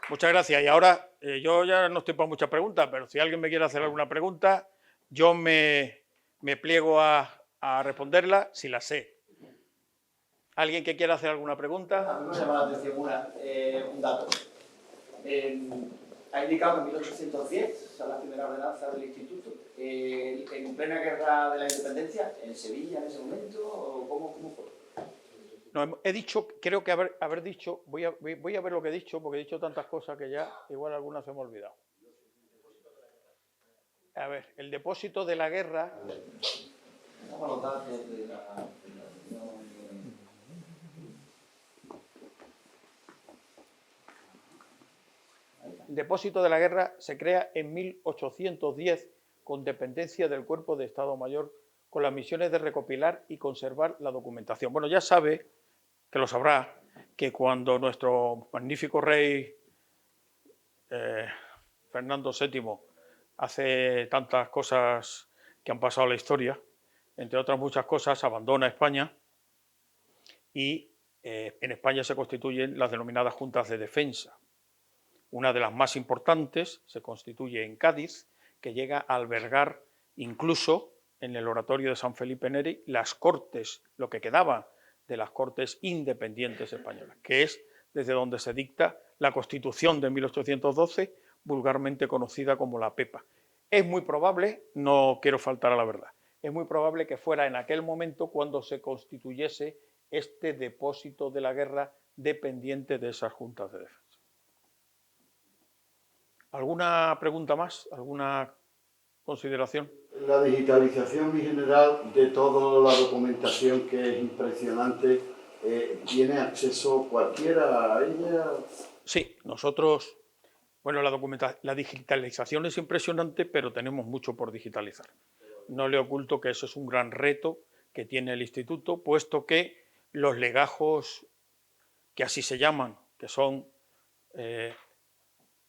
Muchas gracias. Y ahora, yo ya no estoy para muchas preguntas, pero si alguien me quiere hacer alguna pregunta, yo me pliego a responderla si la sé. ¿Alguien que quiera hacer alguna pregunta? A mí me llama la atención un dato. Ha indicado que en 1810, o sea, la primera ordenanza del instituto, en plena guerra de la independencia, en Sevilla en ese momento, ¿o cómo fue? No, he dicho, creo que haber dicho, voy a ver lo que he dicho, porque he dicho tantas cosas que ya igual algunas se me ha olvidado. A ver, el depósito de la guerra. Los datos de la... El depósito de la guerra se crea en 1810 con dependencia del Cuerpo de Estado Mayor con las misiones de recopilar y conservar la documentación. Bueno, ya sabe, que lo sabrá, que cuando nuestro magnífico rey Fernando VII hace tantas cosas que han pasado a la historia, entre otras muchas cosas, abandona España y en España se constituyen las denominadas juntas de defensa. Una de las más importantes se constituye en Cádiz, que llega a albergar incluso en el oratorio de San Felipe Neri las Cortes, lo que quedaba de las Cortes independientes españolas, que es desde donde se dicta la Constitución de 1812, vulgarmente conocida como la Pepa. Es muy probable, no quiero faltar a la verdad, es muy probable que fuera en aquel momento cuando se constituyese este depósito de la guerra dependiente de esas juntas de defensa. ¿Alguna pregunta más? ¿Alguna consideración? La digitalización, mi general, de toda la documentación, que es impresionante, ¿tiene acceso cualquiera a ella? Sí, nosotros, bueno, la digitalización es impresionante, pero tenemos mucho por digitalizar. No le oculto que eso es un gran reto que tiene el instituto, puesto que los legajos, que así se llaman, que son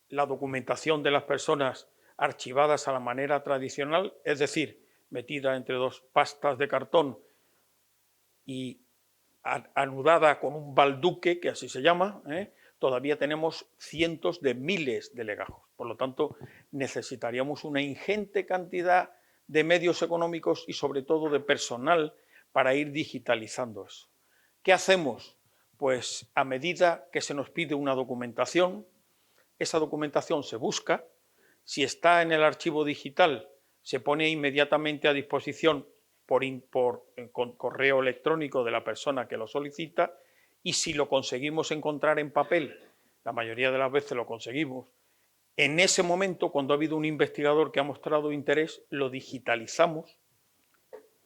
la documentación de las personas archivadas a la manera tradicional, es decir, metida entre dos pastas de cartón y anudada con un balduque, que así se llama, todavía tenemos cientos de miles de legajos. Por lo tanto, necesitaríamos una ingente cantidad de medios económicos y sobre todo de personal para ir digitalizando eso. ¿Qué hacemos? Pues a medida que se nos pide una documentación, esa documentación se busca, si está en el archivo digital, se pone inmediatamente a disposición por correo electrónico de la persona que lo solicita, y si lo conseguimos encontrar en papel, la mayoría de las veces lo conseguimos, en ese momento, cuando ha habido un investigador que ha mostrado interés, lo digitalizamos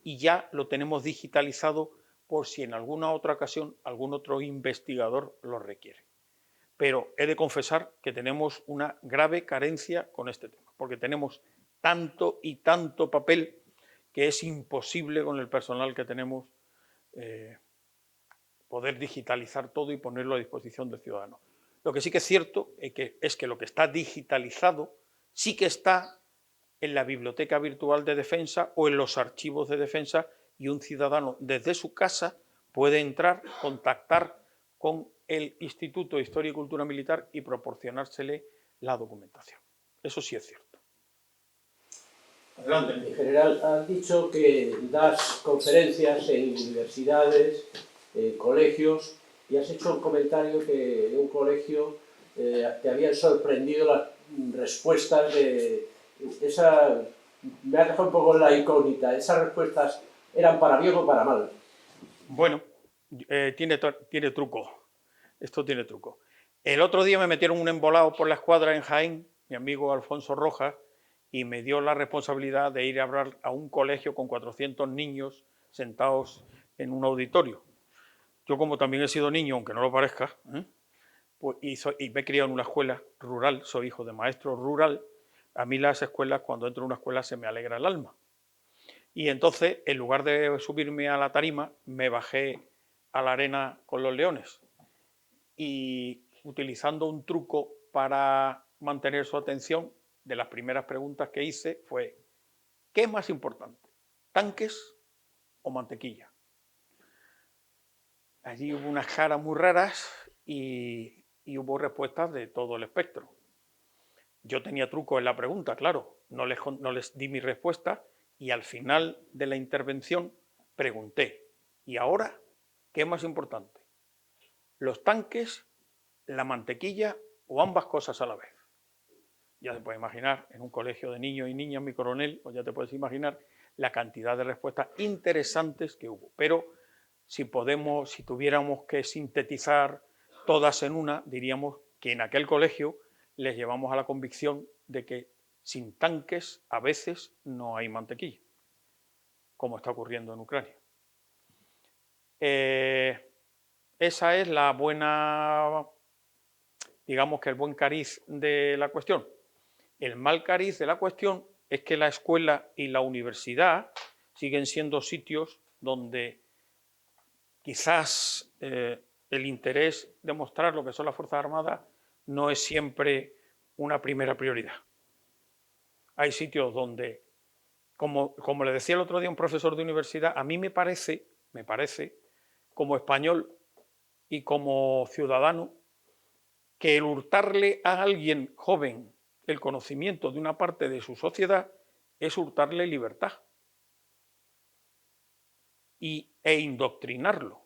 y ya lo tenemos digitalizado por si en alguna otra ocasión algún otro investigador lo requiere. Pero he de confesar que tenemos una grave carencia con este tema, porque tenemos tanto y tanto papel que es imposible con el personal que tenemos poder digitalizar todo y ponerlo a disposición del ciudadano. Lo que sí que es cierto es que lo que está digitalizado sí que está en la biblioteca virtual de defensa o en los archivos de defensa, y un ciudadano desde su casa puede entrar, contactar con el Instituto de Historia y Cultura Militar y proporcionársele la documentación. Eso sí es cierto. Adelante. En general, has dicho que das conferencias en universidades, colegios, y has hecho un comentario que en un colegio te habían sorprendido las respuestas de... me ha dejado un poco en la incógnita. ¿Esas respuestas eran para bien o para mal? Bueno, tiene truco. Esto tiene truco. El otro día me metieron un embolado por la escuadra en Jaén, mi amigo Alfonso Rojas, y me dio la responsabilidad de ir a hablar a un colegio con 400 niños sentados en un auditorio. yo como también he sido niño, aunque no lo parezca, pues, y me he criado en una escuela rural, soy hijo de maestro rural, a mí las escuelas, cuando entro en una escuela, se me alegra el alma. Y entonces, en lugar de subirme a la tarima, me bajé a la arena con los leones. Y utilizando un truco para mantener su atención, de las primeras preguntas que hice fue: ¿qué es más importante, tanques o mantequilla? Allí hubo unas caras muy raras y hubo respuestas de todo el espectro. Yo tenía truco en la pregunta, claro, no les di mi respuesta, y al final de la intervención pregunté: ¿y ahora qué es más importante, los tanques, la mantequilla o ambas cosas a la vez? Ya te puedes imaginar, en un colegio de niños y niñas, mi coronel, pues ya te puedes imaginar la cantidad de respuestas interesantes que hubo. Pero si tuviéramos que sintetizar todas en una, diríamos que en aquel colegio les llevamos a la convicción de que sin tanques a veces no hay mantequilla, como está ocurriendo en Ucrania. Esa es la buena, digamos que el buen cariz de la cuestión. El mal cariz de la cuestión es que la escuela y la universidad siguen siendo sitios donde quizás el interés de mostrar lo que son las Fuerzas Armadas no es siempre una primera prioridad. Hay sitios donde, como le decía el otro día un profesor de universidad, a mí me parece, como español y como ciudadano, que el hurtarle a alguien joven el conocimiento de una parte de su sociedad es hurtarle libertad e indoctrinarlo.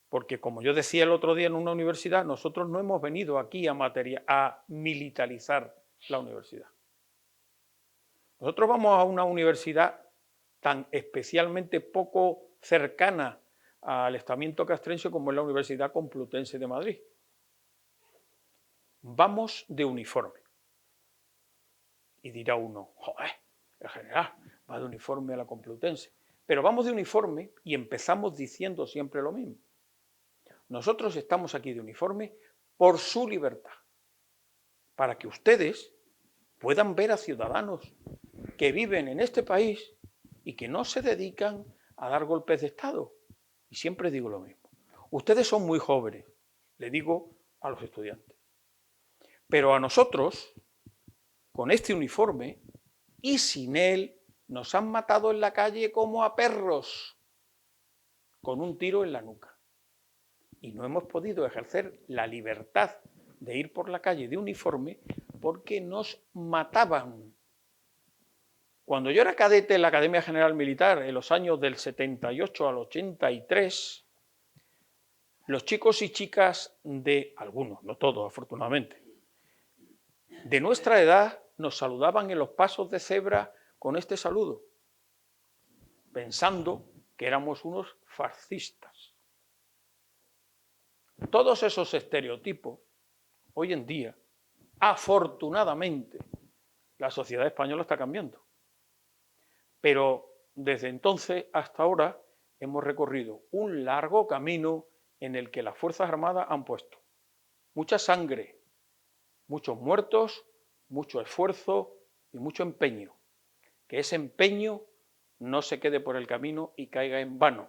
Porque, como yo decía el otro día en una universidad, nosotros no hemos venido aquí a militarizar la universidad. Nosotros vamos a una universidad tan especialmente poco cercana al estamento castrense como es la Universidad Complutense de Madrid. Vamos de uniforme. Y dirá uno: joder, el general va de uniforme a la Complutense. Pero vamos de uniforme y empezamos diciendo siempre lo mismo. Nosotros estamos aquí de uniforme por su libertad, para que ustedes puedan ver a ciudadanos que viven en este país y que no se dedican a dar golpes de Estado. Y siempre digo lo mismo. Ustedes son muy jóvenes, le digo a los estudiantes. Pero a nosotros, con este uniforme y sin él, nos han matado en la calle como a perros, con un tiro en la nuca. Y no hemos podido ejercer la libertad de ir por la calle de uniforme porque nos mataban. Cuando yo era cadete en la Academia General Militar, en los años del 78 al 83, los chicos y chicas de algunos, no todos afortunadamente, de nuestra edad nos saludaban en los pasos de cebra con este saludo, pensando que éramos unos fascistas. Todos esos estereotipos, hoy en día, afortunadamente, la sociedad española está cambiando. Pero desde entonces hasta ahora hemos recorrido un largo camino en el que las Fuerzas Armadas han puesto mucha sangre, muchos muertos, mucho esfuerzo y mucho empeño. Que ese empeño no se quede por el camino y caiga en vano.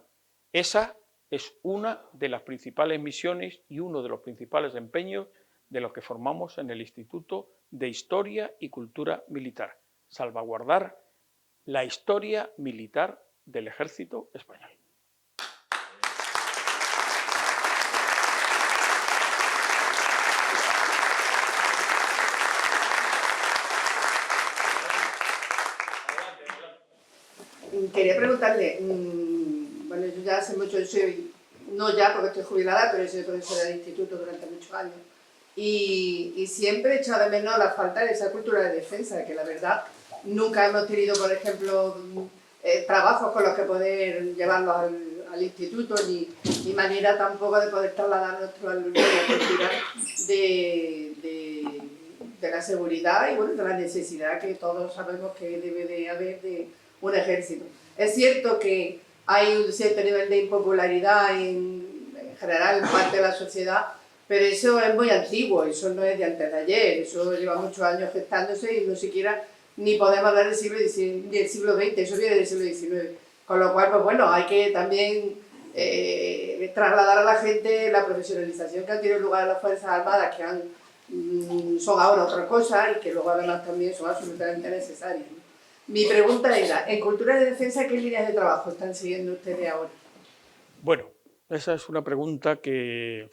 Esa es una de las principales misiones y uno de los principales empeños de los que formamos en el Instituto de Historia y Cultura Militar. Salvaguardar la historia militar del Ejército Español. Quería preguntarle, bueno, yo ya hace mucho, no ya porque estoy jubilada, pero he sido profesora de instituto durante muchos años, y siempre he echado de menos la falta de esa cultura de defensa, que la verdad nunca hemos tenido, por ejemplo, trabajos con los que poder llevarlos al instituto, ni manera tampoco de poder trasladar a nuestros alumnos la cultura de la seguridad y bueno, de la necesidad que todos sabemos que debe de haber de un ejército. Es cierto que hay un cierto nivel de impopularidad en general en parte de la sociedad, pero eso es muy antiguo, eso no es de antes de ayer, eso lleva muchos años gestándose y no siquiera ni podemos hablar del siglo XX, eso viene del siglo XIX. Con lo cual, pues bueno, hay que también trasladar a la gente la profesionalización que ha tenido lugar en las Fuerzas Armadas, que son ahora otra cosa y que luego además también son absolutamente necesarias, ¿no? Mi pregunta era, en cultura de defensa, ¿qué líneas de trabajo están siguiendo ustedes ahora? Bueno, esa es una pregunta que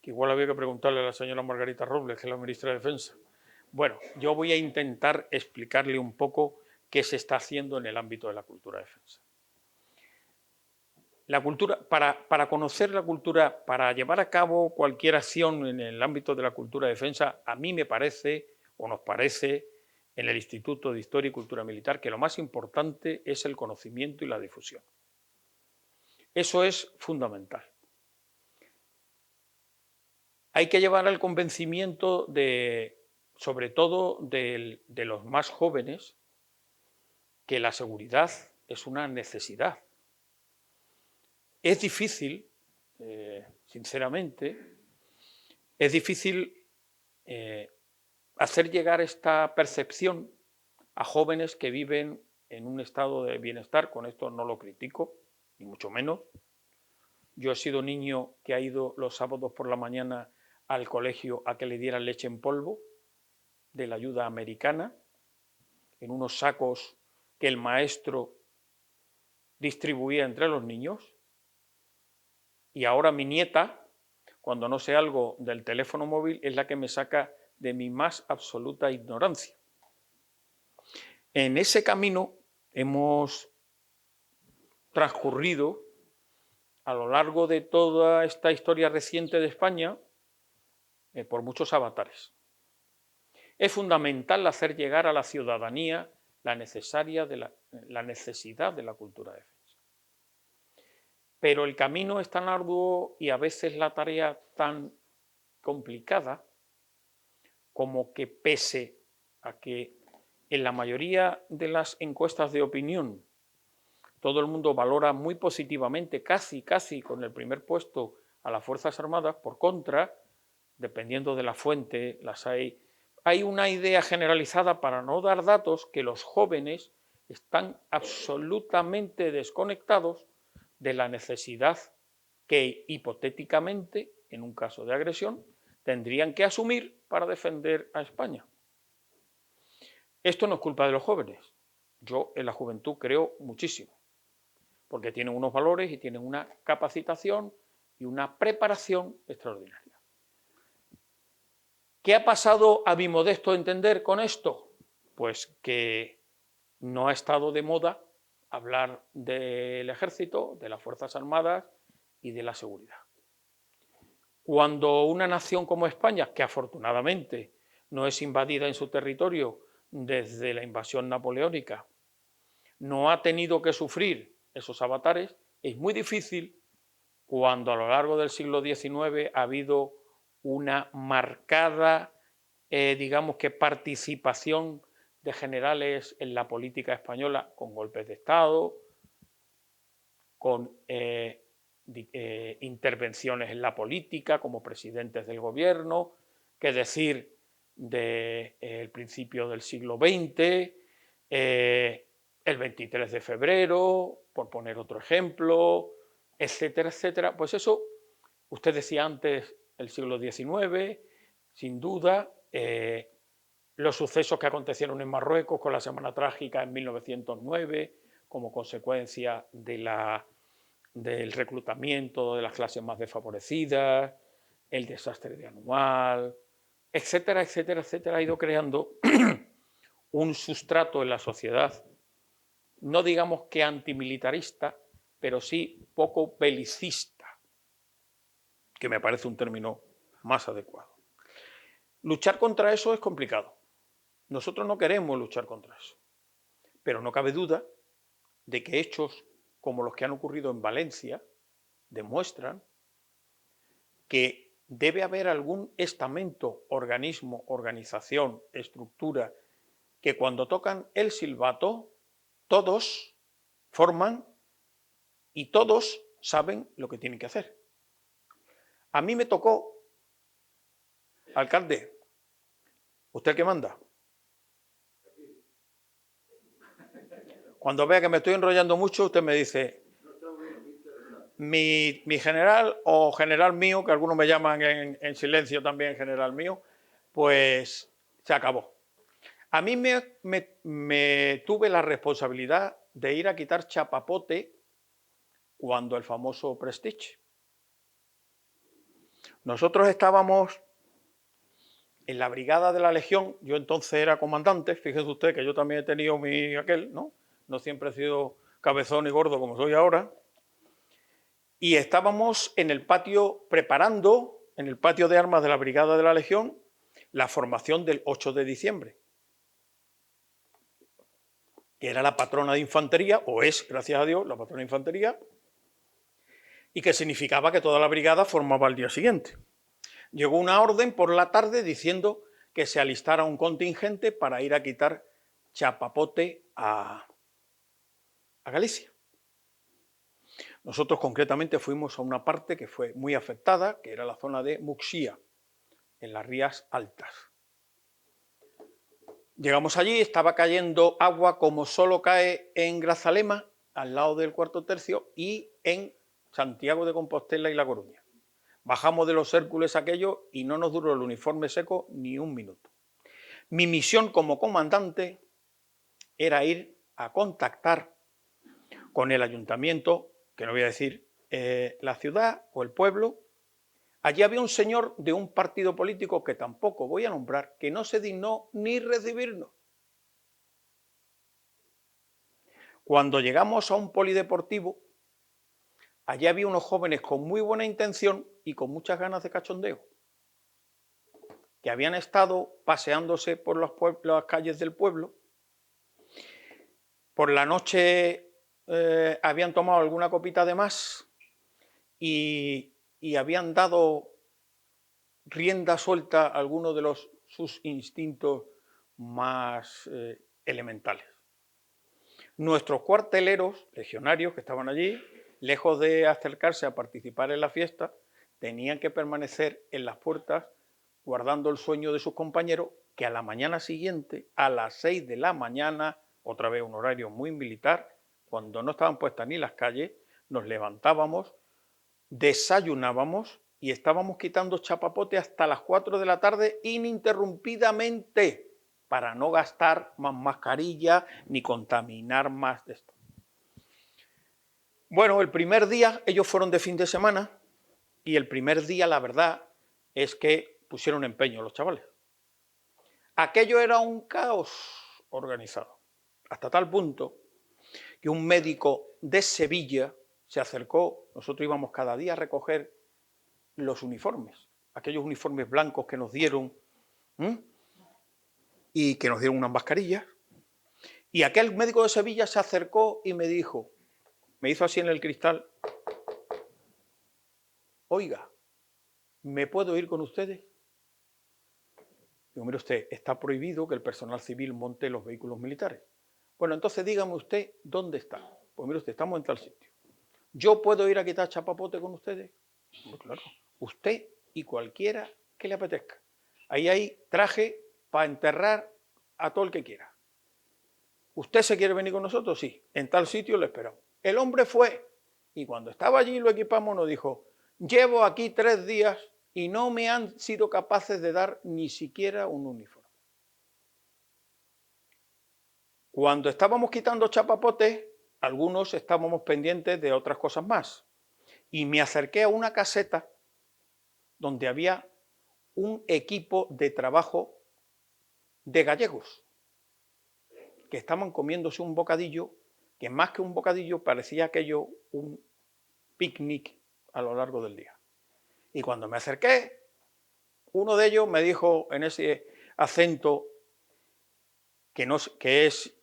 igual había que preguntarle a la señora Margarita Robles, que es la ministra de Defensa. Bueno, yo voy a intentar explicarle un poco qué se está haciendo en el ámbito de la cultura de defensa. La cultura, para conocer la cultura, para llevar a cabo cualquier acción en el ámbito de la cultura de defensa, a mí me parece, o nos parece, en el Instituto de Historia y Cultura Militar, que lo más importante es el conocimiento y la difusión. Eso es fundamental. Hay que llevar al convencimiento sobre todo de los más jóvenes, que la seguridad es una necesidad. Es difícil, sinceramente, es difícil hacer llegar esta percepción a jóvenes que viven en un estado de bienestar. Con esto no lo critico, ni mucho menos. Yo he sido niño que ha ido los sábados por la mañana al colegio a que le dieran leche en polvo de la ayuda americana, en unos sacos que el maestro distribuía entre los niños. Y ahora mi nieta, cuando no sé algo del teléfono móvil, es la que me saca de mi más absoluta ignorancia. En ese camino hemos transcurrido a lo largo de toda esta historia reciente de España por muchos avatares. Es fundamental hacer llegar a la ciudadanía la necesidad de la cultura de defensa. Pero el camino es tan arduo y a veces la tarea tan complicada como que, pese a que en la mayoría de las encuestas de opinión todo el mundo valora muy positivamente, casi con el primer puesto, a las Fuerzas Armadas, por contra, dependiendo de la fuente, hay una idea generalizada, para no dar datos, que los jóvenes están absolutamente desconectados de la necesidad que hipotéticamente, en un caso de agresión, tendrían que asumir para defender a España. Esto no es culpa de los jóvenes. Yo en la juventud creo muchísimo, porque tienen unos valores y tienen una capacitación y una preparación extraordinaria. ¿Qué ha pasado, a mi modesto entender, con esto? Pues que no ha estado de moda hablar del ejército, de las Fuerzas Armadas y de la seguridad. Cuando una nación como España, que afortunadamente no es invadida en su territorio desde la invasión napoleónica, no ha tenido que sufrir esos avatares, es muy difícil cuando a lo largo del siglo XIX ha habido una marcada, digamos que participación de generales en la política española, con golpes de Estado, con intervenciones en la política como presidentes del gobierno, qué decir del principio del siglo XX, el 23 de febrero, por poner otro ejemplo, etcétera, etcétera. Pues eso, usted decía antes, el siglo XIX, sin duda, los sucesos que acontecieron en Marruecos con la Semana Trágica en 1909, como consecuencia del reclutamiento de las clases más desfavorecidas, el desastre de Anual, etcétera, etcétera, etcétera, ha ido creando un sustrato en la sociedad, no digamos que antimilitarista, pero sí poco belicista, que me parece un término más adecuado. Luchar contra eso es complicado. Nosotros no queremos luchar contra eso, pero no cabe duda de que hechos como los que han ocurrido en Valencia demuestran que debe haber algún estamento, organismo, organización, estructura, que cuando tocan el silbato, todos forman y todos saben lo que tienen que hacer. A mí me tocó, alcalde, ¿usted qué manda? Cuando vea que me estoy enrollando mucho, usted me dice, mi general o general mío, que algunos me llaman en silencio también general mío, pues se acabó. A mí me tuve la responsabilidad de ir a quitar chapapote cuando el famoso Prestige. Nosotros estábamos en la brigada de la Legión, yo entonces era comandante, fíjese usted que yo también he tenido mi aquel, ¿no? No siempre he sido cabezón y gordo como soy ahora. Y estábamos en el patio preparando, en el patio de armas de la brigada de la Legión, la formación del 8 de diciembre, que era la patrona de infantería, o es, gracias a Dios, la patrona de infantería, y que significaba que toda la brigada formaba al día siguiente. Llegó una orden por la tarde diciendo que se alistara un contingente para ir a quitar chapapote a Galicia. Nosotros concretamente fuimos a una parte que fue muy afectada, que era la zona de Muxía, en las Rías Altas. Llegamos allí, estaba cayendo agua como solo cae en Grazalema, al lado del Cuarto Tercio, y en Santiago de Compostela y La Coruña. Bajamos de los Hércules aquello y no nos duró el uniforme seco ni un minuto. Mi misión como comandante era ir a contactar con el ayuntamiento, que no voy a decir la ciudad o el pueblo. Allí había un señor de un partido político que tampoco voy a nombrar, que no se dignó ni recibirnos. Cuando llegamos a un polideportivo, allí había unos jóvenes con muy buena intención y con muchas ganas de cachondeo, que habían estado paseándose por las calles del pueblo. Por la noche habían tomado alguna copita de más y habían dado rienda suelta a algunos de sus instintos más elementales. Nuestros cuarteleros, legionarios que estaban allí, lejos de acercarse a participar en la fiesta, tenían que permanecer en las puertas guardando el sueño de sus compañeros, que a la mañana siguiente, a las 6 de la mañana, otra vez un horario muy militar, cuando no estaban puestas ni las calles, nos levantábamos, desayunábamos y estábamos quitando chapapote hasta las 4 de la tarde ininterrumpidamente, para no gastar más mascarilla ni contaminar más de esto. Bueno, el primer día ellos fueron de fin de semana y el primer día la verdad es que pusieron empeño los chavales. Aquello era un caos organizado, hasta tal punto que un médico de Sevilla se acercó, nosotros íbamos cada día a recoger los uniformes, aquellos uniformes blancos que nos dieron, y que nos dieron unas mascarillas, y aquel médico de Sevilla se acercó y me dijo, me hizo así en el cristal, oiga, ¿me puedo ir con ustedes? Digo, mire usted, está prohibido que el personal civil monte los vehículos militares. Bueno, entonces dígame usted, ¿dónde está? Pues mire usted, estamos en tal sitio. ¿Yo puedo ir a quitar chapapote con ustedes? Pues claro, usted y cualquiera que le apetezca. Ahí hay traje para enterrar a todo el que quiera. ¿Usted se quiere venir con nosotros? Sí, en tal sitio le esperamos. El hombre fue, y cuando estaba allí lo equipamos nos dijo, llevo aquí 3 días y no me han sido capaces de dar ni siquiera un uniforme. Cuando estábamos quitando chapapotes, algunos estábamos pendientes de otras cosas más. Y me acerqué a una caseta donde había un equipo de trabajo de gallegos que estaban comiéndose un bocadillo, que más que un bocadillo parecía aquello un picnic a lo largo del día. Y cuando me acerqué, uno de ellos me dijo en ese acento que es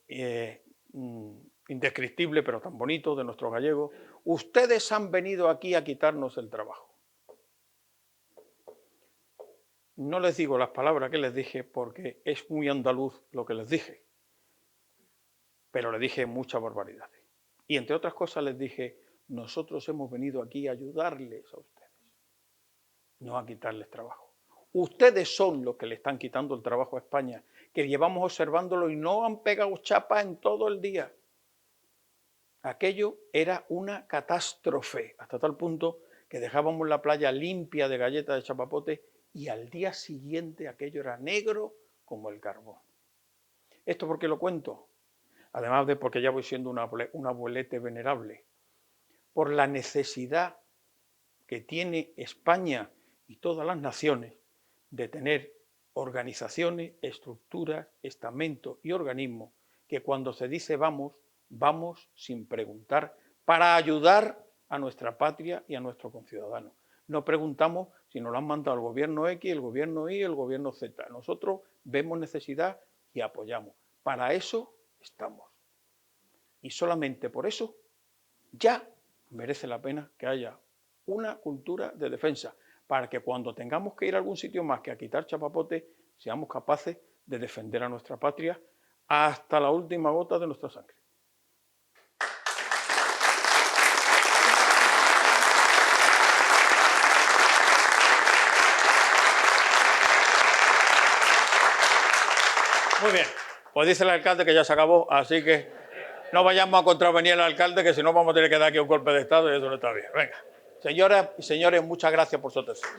indescriptible, pero tan bonito, de nuestros gallegos, ustedes han venido aquí a quitarnos el trabajo. No les digo las palabras que les dije porque es muy andaluz lo que les dije, pero les dije muchas barbaridades. Y entre otras cosas les dije, nosotros hemos venido aquí a ayudarles a ustedes, no a quitarles trabajo. Ustedes son los que le están quitando el trabajo a España, que llevamos observándolo y no han pegado chapa en todo el día. Aquello era una catástrofe, hasta tal punto que dejábamos la playa limpia de galletas de chapapote y al día siguiente aquello era negro como el carbón. ¿Esto por qué lo cuento? Además de porque ya voy siendo un abuelete venerable, por la necesidad que tiene España y todas las naciones de tener organizaciones, estructuras, estamentos y organismos que cuando se dice vamos, vamos sin preguntar para ayudar a nuestra patria y a nuestros conciudadanos. No preguntamos si nos lo han mandado el gobierno X, el gobierno Y, el gobierno Z. Nosotros vemos necesidad y apoyamos. Para eso estamos. Y solamente por eso ya merece la pena que haya una cultura de defensa, para que cuando tengamos que ir a algún sitio más que a quitar chapapote, seamos capaces de defender a nuestra patria hasta la última gota de nuestra sangre. Muy bien, pues dice el alcalde que ya se acabó, así que no vayamos a contravenir al alcalde, que si no vamos a tener que dar aquí un golpe de Estado y eso no está bien. Venga, señoras y señores, muchas gracias por su atención.